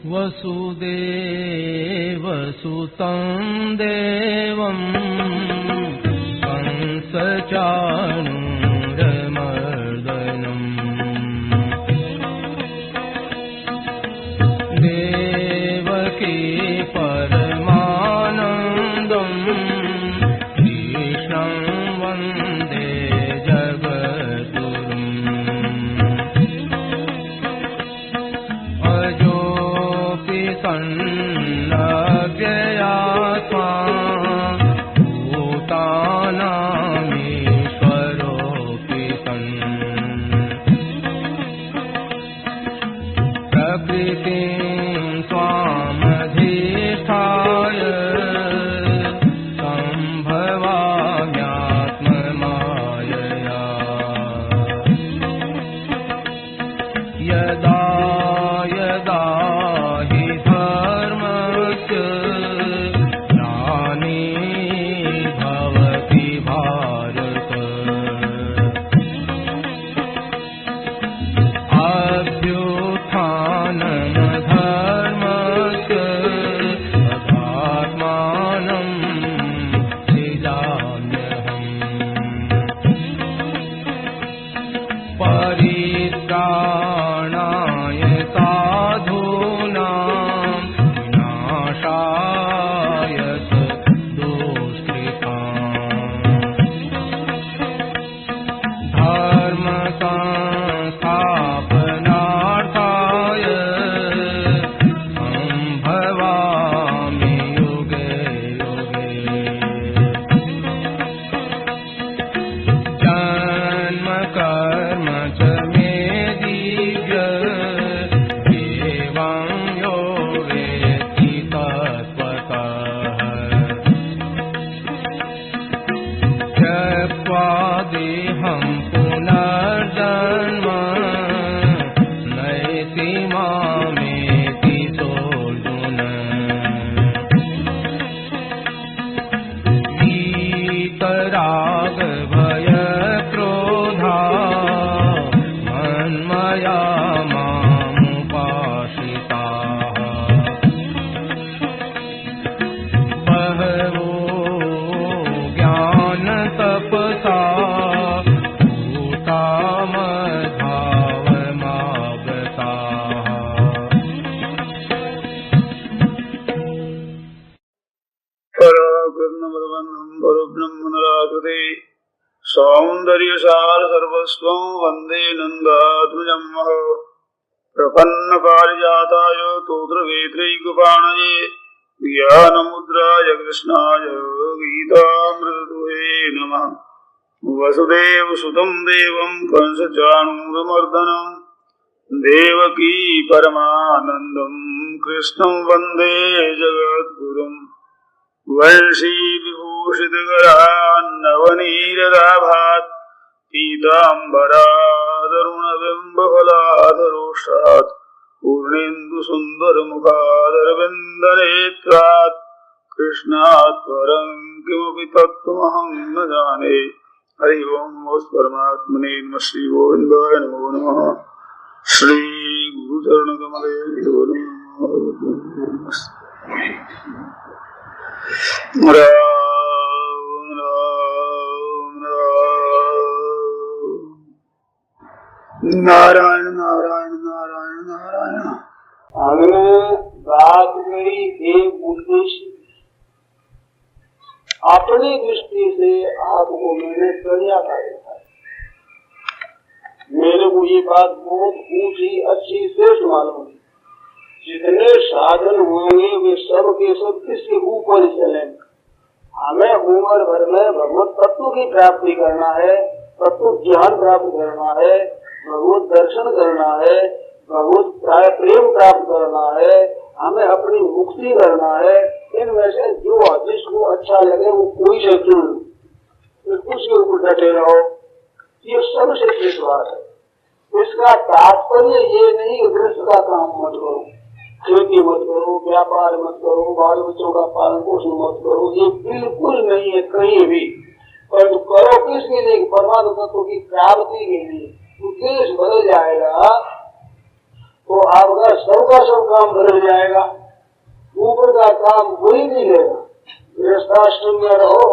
वसुदेवसुतं देवं कंसचाणूरमर्दनम् देवकी परमानन्दं कृष्णं वन्दे जगद्गुरुम् अजोऽपि सन्नव्ययात्मा भूतानामीश्वरोऽपि सन् प्रकृतिं स्वामधिष्ठाय सम्भवाम्यात्ममायया यदा यदा हि धर्मस्य ग्लानिर्भवति भारत अभ्युत्थानमधर्मस्य तदात्मानं सृजाम्यहम् परित्राणाय साधूनां विनाशाय च दुष्कृताम् धर्म संस्थापनार्थाय सम्भवामि युगे युगे जन्म कर्म च मे दिव्य एवं यो वेत्ति तत्त्वतः त्यक्त्वा देहं पुनर्जन्म नैति मामेति सोऽर्जुन वीतरागभयक्रोधा मन्मया मामुपाश्रिताः बहवो ज्ञानतपसा भूता मद्भावमागताः पराकृष्णपरबन्धं परब्रह्मनिराकृते सौन्दर्यसार सर्वस्वं वन्दे नन्दात्मजं प्रपन्नपारिजाताय तोत्रवेत्रैकपाणये ज्ञानमुद्राय कृष्णाय गीतामृतदुहे नमः। वसुदेवसुतं देवं कंसचाणूरमर्दनं देवकी परमानन्दं कृष्णं वन्दे जगद्गुरुम् वंशी विभूषितकरान्नवनीरदाभात् पीताम्बरादरुणबिम्बफलाधरोष्ठात् पूर्णेन्दुसुन्दरमुखादरविन्दनेत्रात् कृष्णात् परं किमपि तत्त्वमहं न जाने। हरि ओं परमात्मने नमः। श्री गोविन्दाय नमो नमः। श्री गुरुचरणकमले नमः। राम राम राम नारायण नारायण नारायण नारायण। हमने बात करी एक उद्देश्य अपनी दृष्टि से आपको मैंने करिया था देखा। मेरे को ये बात बहुत ऊंची अच्छी श्रेष्ठ मालूम है। जितने साधन होंगे वे सब के सब किसके ऊपर चलेंगे। हमें उम्र भर में भगवत तत्व की प्राप्ति करना है, तत्व ज्ञान प्राप्त करना है, भगवत दर्शन करना है, भगवत प्रेम प्राप्त करना है, हमें अपनी मुक्ति करना है। इनमें से जो जिसको अच्छा लगे वो कोई से चुन, उसके ऊपर डटे रहो। ये सबसे श्रेष्ठ बात है। इसका तात्पर्य ये नहीं कि गृहस्थ का काम मत करो, खेती मत करो, व्यापार मत करो, बाल बच्चों का पालन पोषण मत करो, ये बिल्कुल नहीं है कहीं भी। पर करो किसके लिए? परमात्मा तत्व की प्राप्ति के लिए। उद्देश्य बदल जाएगा तो आपका सबका सब काम बदल जाएगा, ऊपर का काम कोई नहीं लेगा। गृहस्थाश्रम में रहो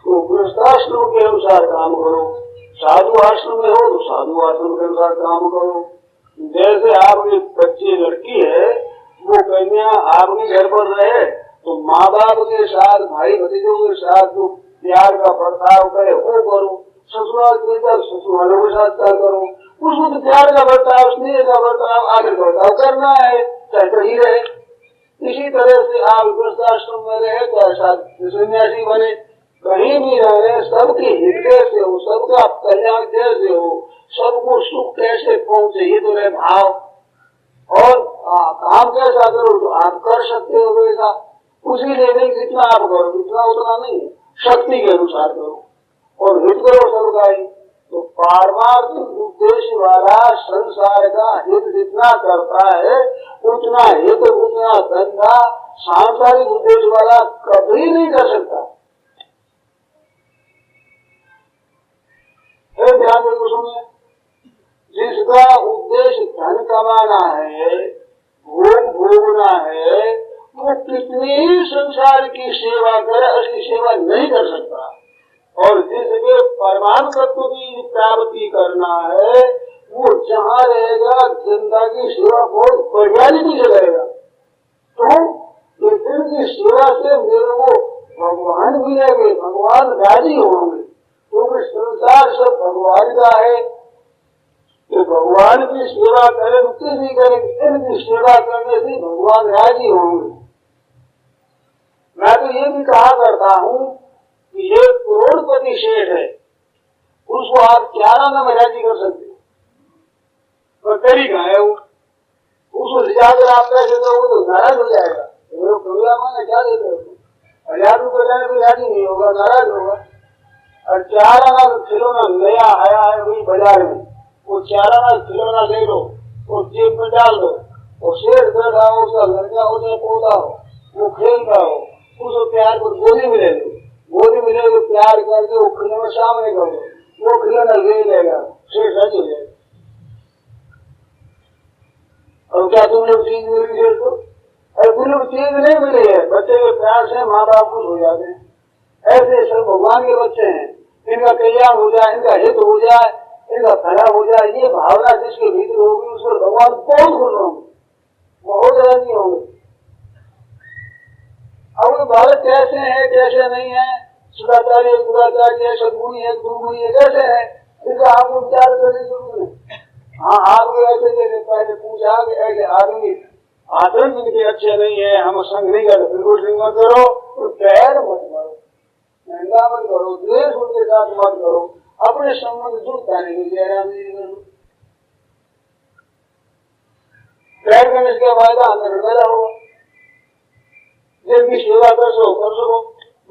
तो गृहस्थाश्रम के अनुसार काम करो, साधु आश्रम में हो तो साधु आश्रम के अनुसार काम करो। जैसे आपकी बच्ची लड़की है, वो कन्या आपके घर पर रहे तो माँ बाप के साथ, भाई भतीजों के साथ जो प्यार का बर्ताव करे वो करो, ससुराल ससुरालों के साथ क्या करो, उसको तो प्यार का बर्ताव, स्नेह का बर्ताव, आदर बर्ताव करना है, चाहे कहीं रहे। इसी तरह से आप गृहस्थाश्रम में रहे, चाहे सन्यासी बने, कहीं भी रहे, सबके हित कैसे हो, सबका कल्याण कैसे हो, सबको सुख कैसे पहुंचे, ये तो रहे भाव। और काम कैसा करो जो आप कर सकते हो वैसा, उसी लेवल जितना आप करो, जितना उतना नहीं, शक्ति के अनुसार करो और हित करो सबका ही। तो पारमार्थिक उद्देश्य वाला संसार का हित जितना करता है उतना हित, उतना धंधा सांसारिक उद्देश्य वाला कभी नहीं कर सकता। ध्यान देकर सुनिए, जिसका उद्देश्य धन कमाना है, भोग भोगना है, वो कितनी ही संसार की सेवा करे, उसकी सेवा नहीं कर सकता। और जिसके परमाणु तत्व की प्राप्ति करना है, वो जहाँ रहेगा जनता की सेवा बहुत बढ़िया रीति से करेगा। तो दिन की सेवा से मेरे को भगवान मिलेंगे, भगवान राजी होंगे, क्योंकि संसार सब भगवान का है। तो भगवान की सेवा करें किसी करेंगे, इनकी सेवा करने से भगवान राजी होंगे। मैं तो ये भी कहा करता हूँ कि ये करोड़पति शेठ है, उसको आप 11 में राजी कर सकते हो, पर तरीका है वो, उसको ले जाकर आप पैसे दो तो नाराज हो जाएगा। मैंने क्या देते हो, 1000 रुपये देने को राजी नहीं होगा, नाराज होगा। और 4 खिलौना नया आया है वही बाजार में, वो 4 खिलौना ले लो और जेब में डाल दो, और शेर बैठा हो, उसका लड़का हो चाहे पोता हो, वो खेलता हो, उसको प्यार को गोदी में ले लो, गोदी में ले लो, प्यार करके वो खिलौना सामने कर दो, वो खिलौना ले लेगा, शेर राजी हो जाएगा। और क्या तुमने चीज मिली शेर को? अरे तुमने चीज नहीं मिली है, बच्चे के प्यार से माँ बाप खुश हो जाते हैं। ऐसे सब भगवान के बच्चे हैं, इनका कल्याण हो जाए, इनका हित हो जाए, इनका भला हो जाए, ये भावना जिसके भीतर होगी उस पर भगवान बहुत खुश होंगे, बहुत राजी होंगे। अब वो भारत कैसे है कैसे नहीं है, सदाचारी दुराचारी है, सदगुणी है दुर्गुणी है, कैसे है, इसका आपको विचार करने की जरूरत नहीं। हाँ, आपको ऐसे जैसे पहले पूछा कि ऐसे आदमी आचरण जिनके अच्छे नहीं है, हम संग नहीं करते, बिल्कुल संग मत करो, तो पैर मत मारो, महंगा मत करो, द्वेष उनके साथ मत करो, अपने संबंध जुड़ता नहीं करो। पैर करने का फायदा अंदर पैदा होगा। जिनकी सेवा कर सको,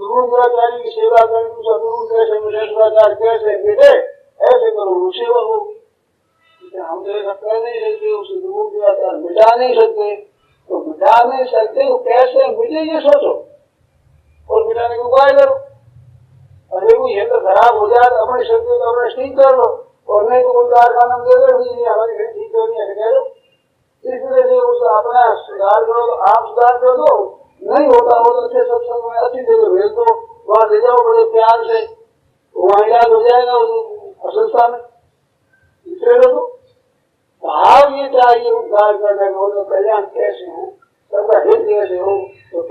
गुरु दुराचारी की सेवा करें, दूसरा गुरु कैसे मिले, दुराचार कैसे मिटे, ऐसे करो, सेवा होगी। हम तो ऐसा कर नहीं सकते, उसे गुरु दुराचार मिटा नहीं सकते, तो मिटा नहीं सकते तो कैसे मिटे ये सोचो और मिटाने का उपाय करो। अरे वो यंत्र खराब हो जाए तो अपनी शक्ति तो अपने ठीक कर लो, और नहीं तो कोई कारखाना दे दो, हमारी घर ठीक करनी है कह दो। इस तरह से उसे अपना सुधार करो तो आप सुधार कर दो, नहीं होता हो तो अच्छे सत्संग में अच्छी जगह भेज दो, वहां ले जाओ बड़े प्यार से, वहां इलाज हो जाएगा उस संस्था में। इसलिए भाव ये चाहिए उद्धार करने का, तो कल्याण कैसे हो, सबका हित कैसे हो। तो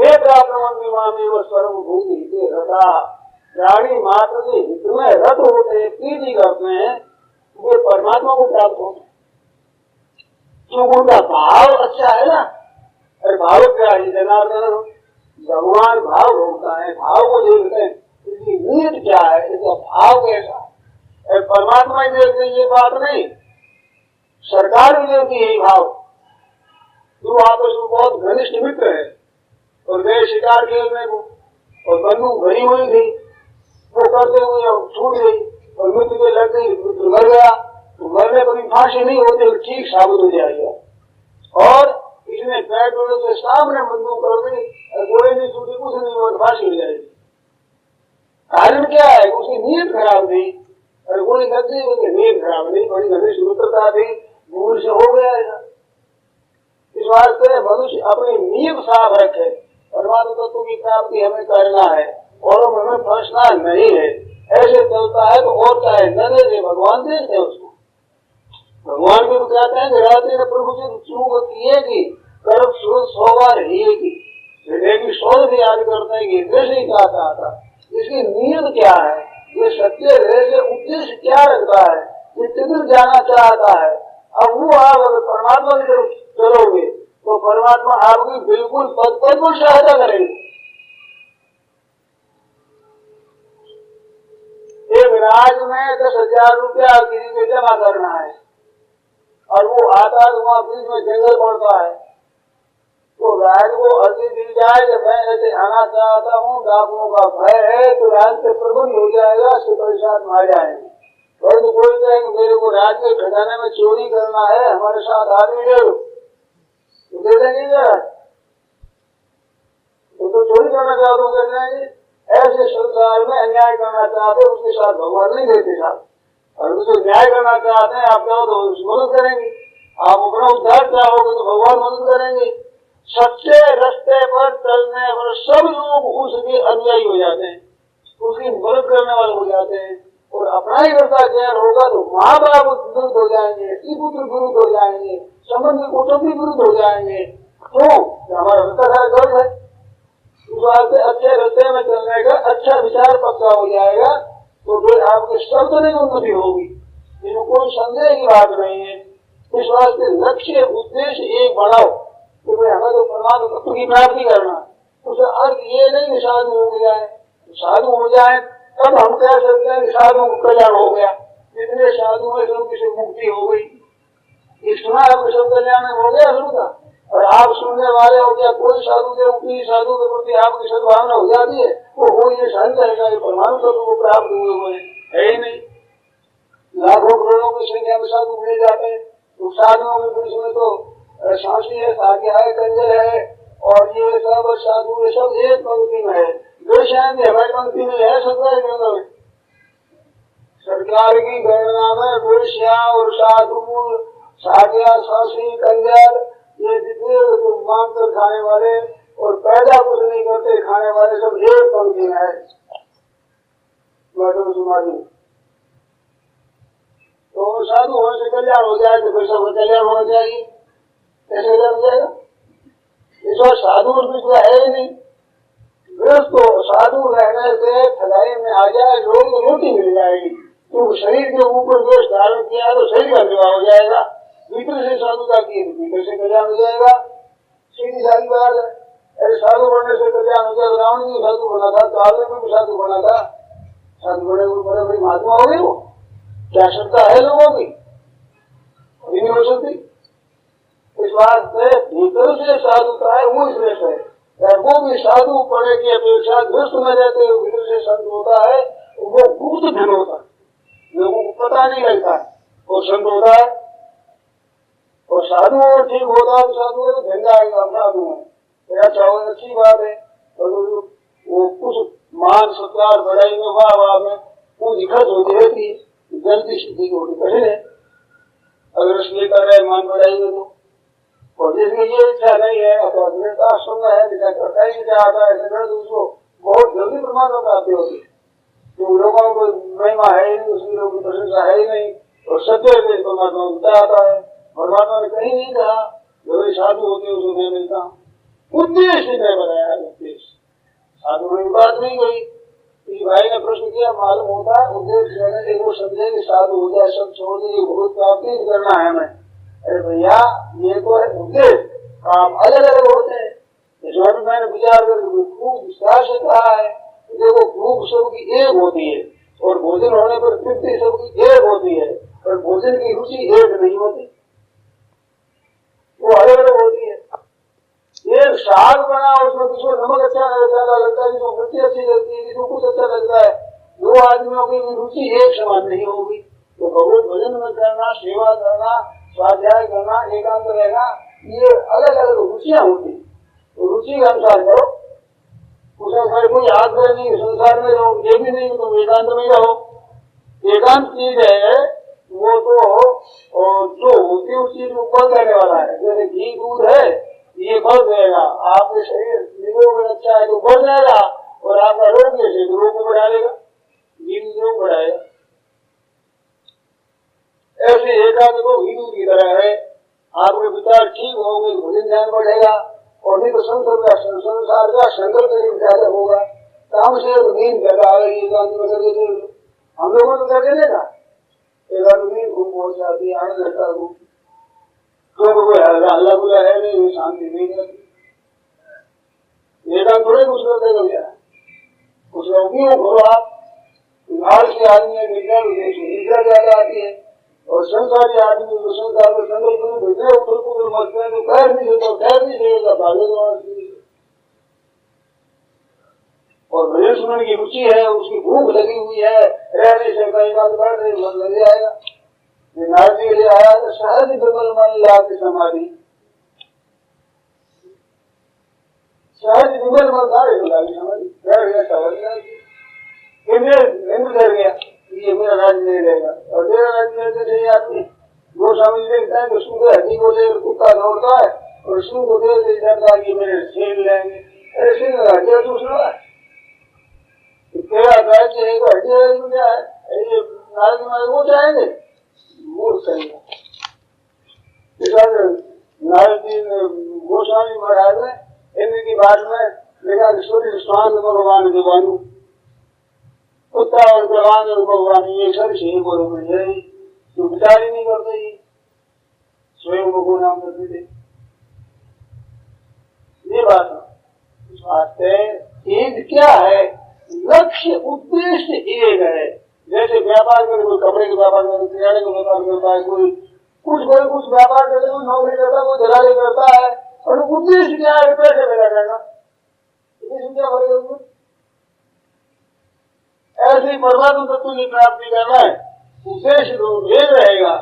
सर्वभूति हिते रता, प्राणी मात्र के हित में रत होते हैं, प्रीति करते हैं, वे परमात्मा को प्राप्त होते हैं। क्योंकि उनका भाव अच्छा है ना। अरे भाव क्या है, जनार्दन भगवान भाव होता है, भाव को देखते हैं, इसकी नीयत क्या है, इसका भाव कैसा है। परमात्मा ही देखते ये बात नहीं, सरकार भी देखती है भाव। गुरु आपस में बहुत घनिष्ठ मित्र है, और गए शिकार खेलने को, और बंदूक भरी हुई थी, वो करते हुए छूट गई और मित्र के लग गई, मित्र मर गया। तो मरने पर भी फांसी नहीं होती, ठीक साबित हो जाएगा। और इसने पेट्रोल के सामने बंदूक कर दी, गोली नहीं छूटी, कुछ नहीं हुआ, फांसी हो जाएगी। कारण क्या है, उसकी नीयत खराब थी, और गोली लग गई, उसकी नीयत खराब नहीं, बड़ी घनिष्ठ मित्रता थी, भूल से हो गया ऐसा। वास्ते मनुष्य अपनी नींव साफ रखे, परमात्मा तत्व की प्राप्ति हमें करना है और हमें फंसना नहीं है। ऐसे चलता है तो और चाहे न दे भगवान देते उसको। भगवान भी तो कहते हैं कि रात्रि ने प्रभु से चूक किए की कर्म सूरज 100 बार हिएगी, लेकिन शोध भी याद करते हैं कि हृदय से क्या चाहता, इसकी नीयत क्या है, ये सत्य हृदय से उद्देश्य क्या रखता है, ये किधर जाना चाहता है। अब वो आप अगर परमात्मा की तरफ चलोगे तो परमात्मा आपकी बिल्कुल पद पद पर सहायता करेंगे। एक राज में 10,000 रुपया किसी को जमा करना है और वो आता है तो वहाँ बीच में जंगल पड़ता है, तो राज को अर्जी दी जाए कि मैं ऐसे आना चाहता हूँ, डाकुओं का भय है, तो राज से प्रबंध हो जाएगा, सिपाही साथ मार जाएंगे। और तो कोई कहेंगे मेरे को राज के खजाने में चोरी करना है, हमारे साथ आदमी ले लो, तो दे देंगे क्या? तो चोरी करना चाहते हो कर देंगे। ऐसे संसार में अन्याय करना चाहते हैं उसके साथ भगवान नहीं देते साथ, और उसको न्याय करना चाहते हैं आप चाहो तो मदद करेंगे, आप अपना उद्धार चाहोगे तो भगवान मदद करेंगे। सच्चे रास्ते पर चलने पर सब लोग उसके अनुयायी हो जाते हैं, उसकी मदद करने वाले हो जाते हैं। और अपना ही करता ज्ञान होगा तो माँ बाप विरुद्ध हो जाएंगे, पुत्र विरुद्ध हो जाएंगे, संबंधी कुटुंबी विरुद्ध हो जाएंगे। क्यों? हमारा रास्ता सारा गलत है। उस वास्ते अच्छे रास्ते में चलने का अच्छा विचार पक्का हो जाएगा तो फिर आपके सब तरह की उन्नति होगी, इसमें कोई संदेह की बात नहीं है। इस वास्ते लक्ष्य उद्देश्य एक बनाओ कि भाई हमें तो परमात्मा तत्व की प्राप्ति करना है। उसका अर्थ ये नहीं कि साधु हो जाए, साधु हो जाए तब हम कह सकते हैं कि साधु को कल्याण हो गया, जितने साधु में सब किसी मुक्ति हो गई। ये सुना आपको सब कल्याण हो गया शुरू का, और आप सुनने वाले हो क्या कोई साधु के उपरी साधु के प्रति आपकी सद्भावना हो जाती है, वो ये सहन करेगा परमाणु तत्व को प्राप्त हुए हुए है ही नहीं। लाखों करोड़ों की संख्या में साधु मिले जाते हैं, तो साधुओं के बीच में तो सांसी है, साध्या है, कंजर है, और ये सब साधु ये सब एक पंक्ति में है। शायद हमारी पंक्ति में है सरकार गणना में, सरकार की गणना में वेश्या और साधु साध्या सांसी कंजर ये जितने तो मांग कर खाने वाले और पैदा कुछ नहीं करते खाने वाले सब एक पंक्ति में है। तो साधु होने से कल्याण हो जाए तो फिर सबका कल्याण होना चाहिए, कैसे कल्याण हो जाएगा? इस बार साधु और कुछ है ही नहीं। गृहस्थ तो साधु रहने से ठगाई में आ जाए लोग तो रोटी मिल जाएगी, क्योंकि शरीर के ऊपर दोष धारण किया है तो शरीर का विवाह हो जाएगा। भीतर से साधुता की भीतर से कल्याण हो जाएगा, सीधी सारी बात है। अरे साधु बनने से कल्याण हो जाएगा। रावण भी साधु बना था, काले में भी साधु बना था, साधु बने बड़े बड़ी महात्मा हो गई। वो क्या श्रद्धा है लोगों की? अभी नहीं हो सकती। इस बात से भीतर से साधुता है वो श्रेष्ठ है। वो भी साधु पढ़े की अपेक्षा दुष्ट में रहते हुए भीतर से संत होता है, वो गुप्त धन होता है, लोगों को पता नहीं लगता है, वो संत होता है। और साधु और ठीक होता है तो साधु है तो धन आएगा, साधु है अच्छा हो, अच्छी बात है। और वो कुछ मान सत्कार बढ़ाई में वाह वाह में पूरी खर्च होती रहती है, जल्दी सिद्धि होती कठिन है अगर इसलिए कर रहे मान बढ़ाई में तो। और जिसकी ये इच्छा नहीं है तो आश्रम में है, जिसका करता ही चाहता है ऐसे उसको बहुत जल्दी परमात्मा प्राप्ति होती है। तो लोगों को महिमा है ही नहीं, उसकी लोगों की प्रशंसा है ही नहीं, और सत्य से परमात्मा उठता आता है। परमात्मा ने कहीं नहीं कहा जो साधु होते उसको मैं मिलता हूँ, उद्देश्य मैं बताया उद्देश्य, साधु में बात नहीं गई। किसी भाई ने प्रश्न किया मालूम होता है उद्देश्य वो समझे कि साधु हो जाए सब छोड़ दे बहुत प्राप्ति करना है हमें। अरे भैया ये तो है उद्देश्य, काम अलग अलग होते हैं। इसमें मैंने विचार कर खूब विस्तार से कहा है, देखो भूख सबकी एक होती है और भोजन होने पर तृप्ति सबकी एक होती है, और भोजन की रुचि एक नहीं होती, वो अलग अलग होती है। एक साग बना उसमें किसी नमक अच्छा लगता है, किसी मिर्ची अच्छी लगती है, किसी कुछ अच्छा लगता है, दो आदमियों की रुचि एक समान नहीं होगी। तो भगवत भजन में करना, सेवा करना, स्वाध्याय करना, एकांत रहना, ये अलग अलग रुचियां होती। तो रुचि के अनुसार करो, उसमें कोई आग्रह नहीं संसार में रहो, ये भी नहीं तुम एकांत में रहो। एकांत चीज है वो तो जो होती है उस चीज को बल देने वाला है। जैसे घी दूध है, ये बल देगा, आपके शरीर निरोग अच्छा है तो बढ़ जाएगा, और आपका रोग जैसे रोग को बढ़ा देगा, घी दूध रोग बढ़ाएगा। ऐसे एकांत को घी दूध की तरह है, आपके विचार ठीक होंगे, भोजन ध्यान बढ़ेगा, और नहीं तो संसार का संकल्प ज्यादा होगा। काम से नींद ज्यादा आ गई, एकांत में करके देख लो, हम लोगों ने करके देखा, एकांत नींद खूब पहुंच जाती है, आनंद रहता है, क्योंकि कोई हल्ला गुल्ला है नहीं, शांति नहीं रहती। एकांत थोड़े कुछ कर देगा भैया, कुछ क्यों करो आप, बाहर से आदमी निद्रा ज्यादा आती है, और संसारी आदमी जो संसार में संकल्प में भेजे बिल्कुल मरते हैं, तो पैर नहीं देता, पैर नहीं देगा, भागेगा। और भजन सुनने की रुचि है, उसकी भूख लगी हुई है, रह नहीं सकता, एक बात बैठ रही मन लग जाएगा। नारद जी ले आया तो सहज विमल मन लाके समाधि, सहज विमल मन लाके समाधि, बैठ गया, टहल गया, डर गया, ये मेरा राज्य नहीं रहेगा। और मेरा राज्य नहीं आती, गोस्वामी देखता है तो सिंह हड्डी को लेकर कुत्ता दौड़ता है, और सिंह को देख डरता है कि मेरे छीन लेंगे। अरे सिंह हड्डिया दूसरा है, तेरा राज्य है तो हड्डिया क्या है, नारद महाराज वो चाहेंगे, वो सही है। नारद जी गोस्वामी महाराज ने हिंदी की बात में लिखा कि सूर्य स्वांग भगवान दिवानु, कुत्ता और भगवान और भगवान ये सब सही बोलो मुझे, तो विचार ही नहीं करते, ही स्वयं को नाम करते थे। ये बात वास्ते एक क्या है, लक्ष्य उद्देश्य एक है। जैसे व्यापार करे, कोई कपड़े का व्यापार करे, किराने का व्यापार करता है, कोई कुछ व्यापार करता है, कोई नौकरी करता है, कोई दलाली करता है, और उद्देश्य क्या है, पैसे पैदा करना, उद्देश्य क्या करेगा। ऐसे ही परमात्मा तत्व की प्राप्ति करना है, उद्देश्य एक रहेगा,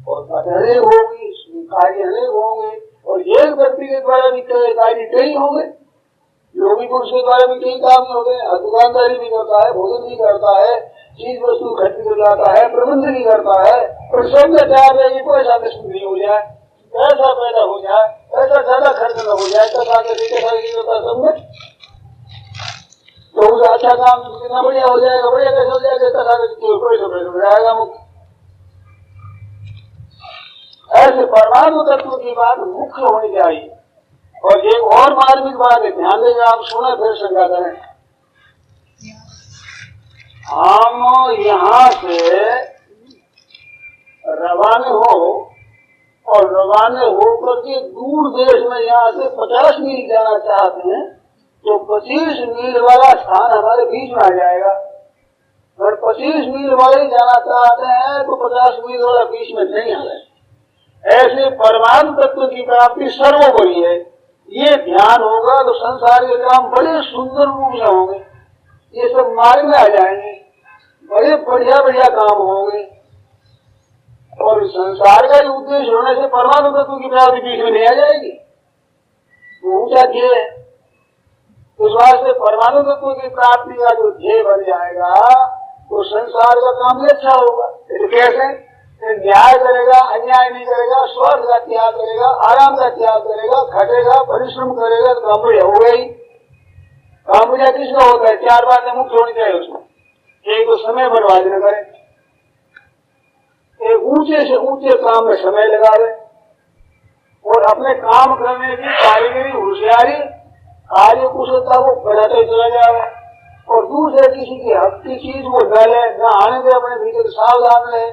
और अनेक होगी, कार्य अनेक होंगे, और एक व्यक्ति के द्वारा भी कार्य कई होंगे, योगी पुरुष के द्वारा भी कई काम होंगे, दुकानदारी भी करता है, भोजन भी करता है, चीज वस्तु खरीद कर लाता है, प्रबंध भी करता है, और सब चाह रहे कोई साथ नहीं हो जाए, पैसा पैदा हो जाए, पैसा ज्यादा खर्च न हो जाए, सब में तो उसे अच्छा काम कितना बढ़िया हो जाएगा, बढ़िया कैसे हो जाएगा, कोई तो जाएगा मुक्त। ऐसे परमाणु तत्व की बात मुख्य होनी चाहिए। और एक और मार्मिक बात है, ध्यान देंगे आप, सुने फिर शंका करें। हम यहाँ से रवाना हो, और रवाना होकर के दूर देश में यहाँ से 50 मील जाना चाहते हैं, तो 25 मील वाला स्थान हमारे बीच में आ जाएगा। अगर 25 मील वाले जाना चाहते हैं तो 50 मील वाला बीच में नहीं आ रहे। ऐसे परमाणु तत्व की प्राप्ति सर्वोपरि है, ये ध्यान होगा तो संसार के काम बड़े सुंदर रूप से होंगे, ये सब मार्ग में आ जाएंगे, बड़े बढ़िया बढ़िया काम होंगे। और संसार का उद्देश्य होने से परमाणु तत्व की प्राप्ति बीच में नहीं आ जाएगी, तो ऊंचा ध्येय है। इस वास्ते परमाणु तत्व की प्राप्ति का जो ध्येय बन जाएगा तो संसार का काम भी अच्छा होगा। कैसे? न्याय करेगा, अन्याय नहीं करेगा, स्वार्थ का त्याग करेगा, आराम का त्याग करेगा, खटेगा, परिश्रम करेगा, तो काम बढ़िया होगा ही। काम बढ़िया किसका होता है? 4 बातें मुख्य होनी चाहिए उसमें। एक तो समय बर्बाद न करे, एक ऊंचे से ऊंचे काम में समय लगावे, और अपने काम करने की कारीगरी, होशियारी, कार्य कुशलता को बढ़ाते चला जाए, और दूसरे किसी की हक की चीज को न ले, न आने दे, अपने भीतर सावधान रहे।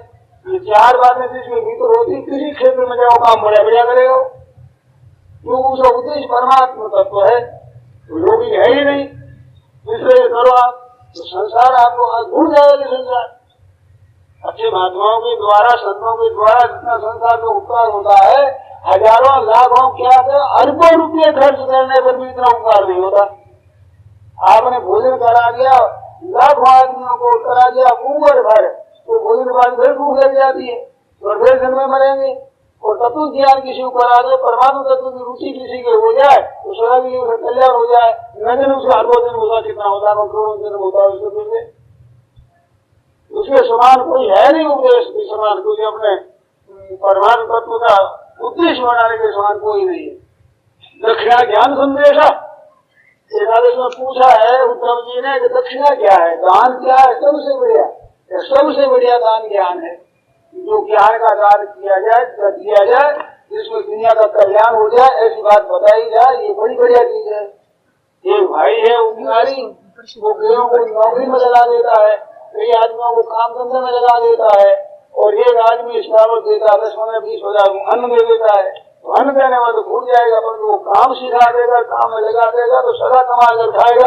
ये 4 बातें जिसके भीतर होती, किसी क्षेत्र में जाओ काम बढ़िया बढ़िया करेगा, जो उसका उद्देश्य परमात्मा तत्व है, तो योगी है ही नहीं। इसलिए करो आप, तो संसार आपको भूल जाएगा। संसार अच्छे महात्माओं के द्वारा, संतों के द्वारा जितना संसार का उपकार होता है, हजारों लाखों क्या अरबों रुपये खर्च करने पर भी इतना उपकार नहीं होता। आपने भोजन करा दिया, लाखों आदमियों को करा दिया उम्र भर, तो भोजन के बाद फिर भूख लग जाती है, और फिर जन्म मरेंगे। और तत्व ज्ञान किसी को करा दे, परमाणु तत्व की रुचि किसी के हो जाए, तो सदा भी उसका कल्याण हो जाए। न दिन उसका अरबों दिन होता, कितना होता है, करोड़ों दिन होता है उसके। उसके समान कोई है नहीं, उपदेश के समान, क्योंकि अपने परमाणु तत्व का उद्देश्य बनाने के समान कोई नहीं है। दक्षिणा ज्ञान संदेशा, एकादश में पूछा है उद्धव जी ने कि दक्षिणा क्या है, दान क्या है, सबसे बढ़िया, सबसे बढ़िया दान ज्ञान है। जो ज्ञान का दान किया जाए जिसमें दुनिया का कल्याण हो जाए, ऐसी बात बताई जाए, ये बड़ी बढ़िया चीज है। एक भाई है उपकारी, वो कईयों को नौकरी में लगा देता है, कई आदमियों को काम धंधे में लगा देता है, और एक आदमी इस बार देता 10-15-20 हजार अन्न दे देता है, तो अन्न देने में तो भूल जाएगा, पर वो काम सिखा देगा, काम में लगा देगा तो सदा कमा कर खाएगा।